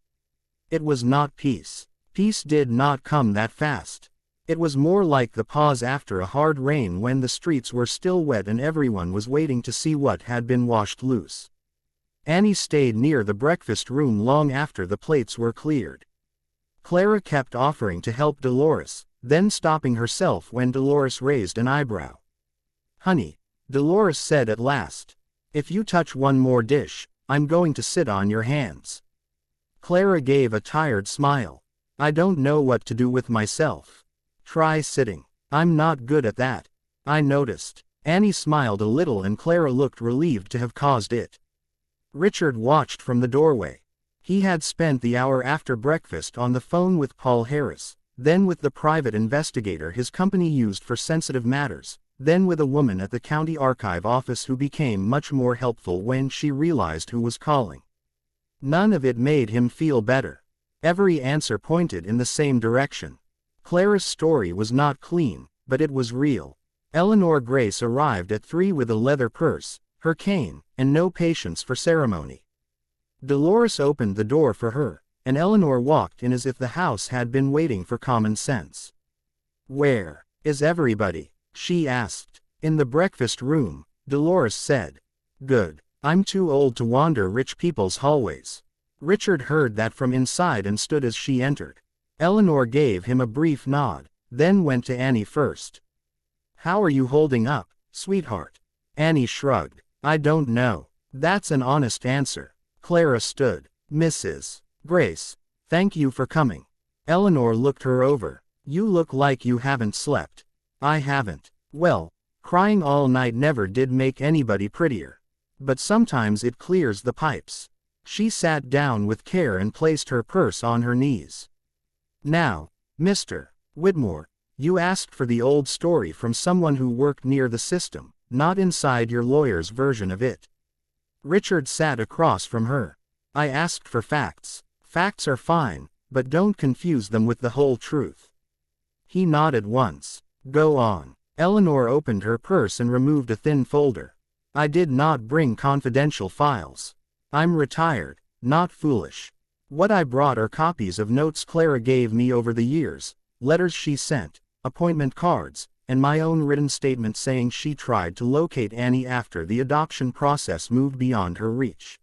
It was not peace. Peace did not come that fast. It was more like the pause after a hard rain when the streets were still wet and everyone was waiting to see what had been washed loose. Annie stayed near the breakfast room long after the plates were cleared. Clara kept offering to help Dolores, then stopping herself when Dolores raised an eyebrow. "Honey," Dolores said at last, "if you touch one more dish, I'm going to sit on your hands." Clara gave a tired smile. "I don't know what to do with myself." "Try sitting." "I'm not good at that." "I noticed." Annie smiled a little and Clara looked relieved to have caused it. Richard watched from the doorway. He had spent the hour after breakfast on the phone with Paul Harris, then with the private investigator his company used for sensitive matters, then with a woman at the county archive office who became much more helpful when she realized who was calling. None of it made him feel better. Every answer pointed in the same direction. Clara's story was not clean, but it was real. Eleanor Grace arrived at 3 with a leather purse, her cane, and no patience for ceremony. Dolores opened the door for her, and Eleanor walked in as if the house had been waiting for common sense. "Where is everybody?" she asked. "In the breakfast room," Dolores said. "Good. I'm too old to wander rich people's hallways." Richard heard that from inside and stood as she entered. Eleanor gave him a brief nod, then went to Annie first. "How are you holding up, sweetheart?" Annie shrugged. "I don't know." "That's an honest answer." Clara stood. "Mrs. Grace, thank you for coming." Eleanor looked her over. "You look like you haven't slept." "I haven't." "Well, crying all night never did make anybody prettier. But sometimes it clears the pipes." She sat down with care and placed her purse on her knees. "Now, Mr. Whitmore, you asked for the old story from someone who worked near the system, not inside your lawyer's version of it." Richard sat across from her. "I asked for facts. Facts are fine, but don't confuse them with the whole truth." He nodded once. "Go on." Eleanor opened her purse and removed a thin folder. "I did not bring confidential files. I'm retired, not foolish. What I brought are copies of notes Clara gave me over the years, letters she sent, appointment cards, and my own written statement saying she tried to locate Annie after the adoption process moved beyond her reach."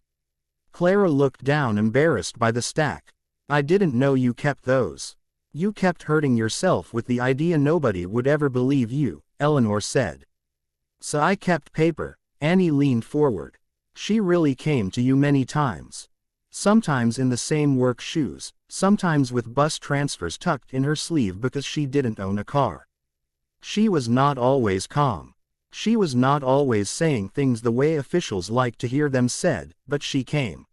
Clara looked down embarrassed by the stack. "I didn't know you kept those." "You kept hurting yourself with the idea nobody would ever believe you," Eleanor said. "So I kept paper." Annie leaned forward. "She really came to you many times. Sometimes in the same work shoes, sometimes with bus transfers tucked in her sleeve because she didn't own a car. She was not always calm. She was not always saying things the way officials like to hear them said, but she came."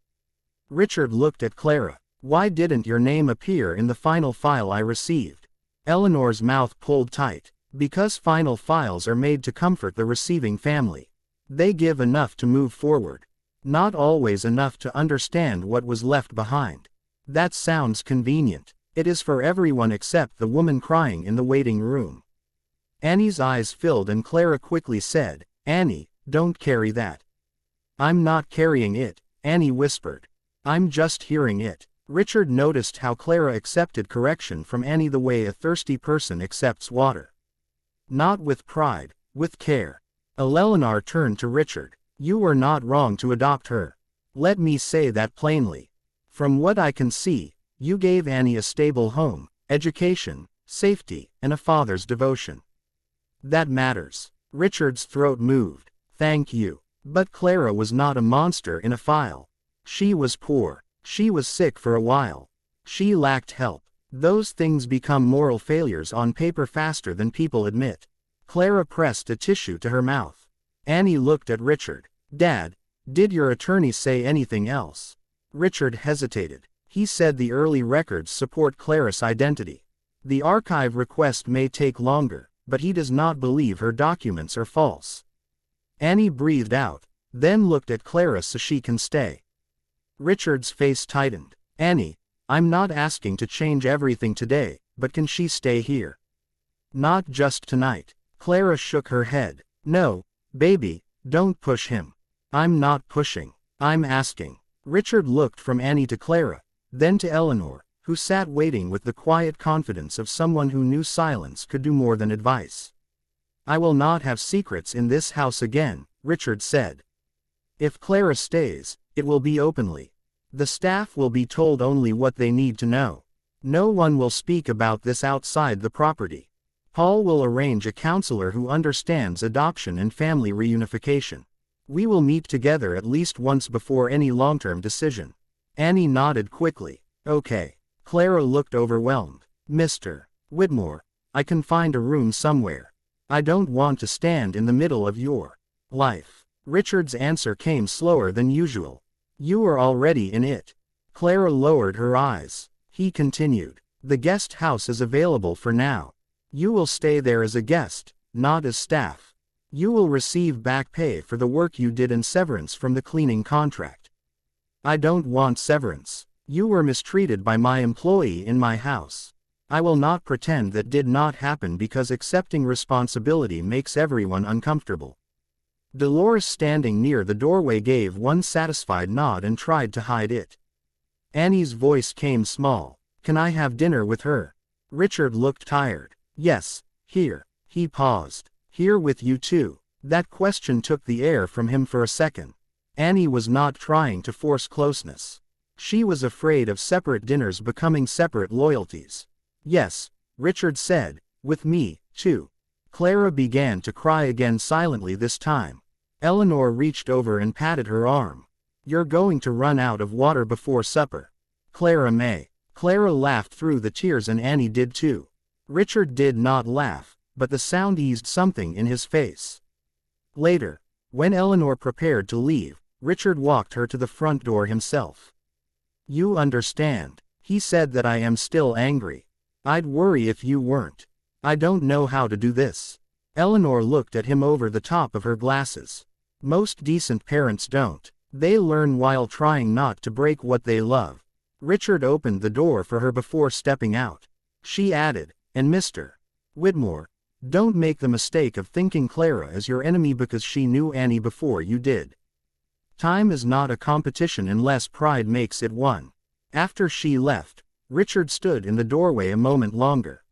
Richard looked at Clara. "Why didn't your name appear in the final file I received?" Eleanor's mouth pulled tight. "Because final files are made to comfort the receiving family. They give enough to move forward. Not always enough to understand what was left behind. That sounds convenient. It is for everyone except the woman crying in the waiting room." Annie's eyes filled and Clara quickly said, "Annie, don't carry that." "I'm not carrying it," Annie whispered. "I'm just hearing it." Richard noticed how Clara accepted correction from Annie the way a thirsty person accepts water. Not with pride, with care. Eleanor turned to Richard. "You were not wrong to adopt her. Let me say that plainly. From what I can see, you gave Annie a stable home, education, safety, and a father's devotion. That matters." Richard's throat moved. "Thank you." But Clara was not a monster in a file. She was poor. She was sick for a while. She lacked help. Those things become moral failures on paper faster than people admit. Clara pressed a tissue to her mouth. Annie looked at Richard. "Dad, did your attorney say anything else?" Richard hesitated. "He said the early records support Clara's identity." The archive request may take longer, but he does not believe her documents are false. Annie breathed out, then looked at Clara so she can stay. Richard's face tightened. Annie, I'm not asking to change everything today, but can she stay here? Not just tonight. Clara shook her head. No, baby, don't push him. I'm not pushing. I'm asking. Richard looked from Annie to Clara, then to Eleanor, who sat waiting with the quiet confidence of someone who knew silence could do more than advice. I will not have secrets in this house again, Richard said. If Clara stays, it will be openly. The staff will be told only what they need to know. No one will speak about this outside the property. Paul will arrange a counselor who understands adoption and family reunification. We will meet together at least once before any long-term decision. Annie nodded quickly. Okay. Clara looked overwhelmed. Mr. Whitmore, I can find a room somewhere. I don't want to stand in the middle of your life. Richard's answer came slower than usual. You are already in it. Clara lowered her eyes. He continued. The guest house is available for now. You will stay there as a guest, not as staff. You will receive back pay for the work you did and severance from the cleaning contract. I don't want severance. You were mistreated by my employee in my house. I will not pretend that did not happen because accepting responsibility makes everyone uncomfortable. Dolores standing near the doorway gave one satisfied nod and tried to hide it. Annie's voice came small. Can I have dinner with her? Richard looked tired. Yes, here. He paused. Here with you too. That question took the air from him for a second. Annie was not trying to force closeness. She was afraid of separate dinners becoming separate loyalties. Yes, Richard said, with me, too. Clara began to cry again silently this time. Eleanor reached over and patted her arm. You're going to run out of water before supper. Clara may. Clara laughed through the tears and Annie did too. Richard did not laugh, but the sound eased something in his face. Later, when Eleanor prepared to leave, Richard walked her to the front door himself. You understand. He said that I am still angry. I'd worry if you weren't. I don't know how to do this. Eleanor looked at him over the top of her glasses. Most decent parents don't. They learn while trying not to break what they love. Richard opened the door for her before stepping out. She added, and Mr. Whitmore, don't make the mistake of thinking Clara is your enemy because she knew Annie before you did. Time is not a competition unless pride makes it one. After she left, Richard stood in the doorway a moment longer.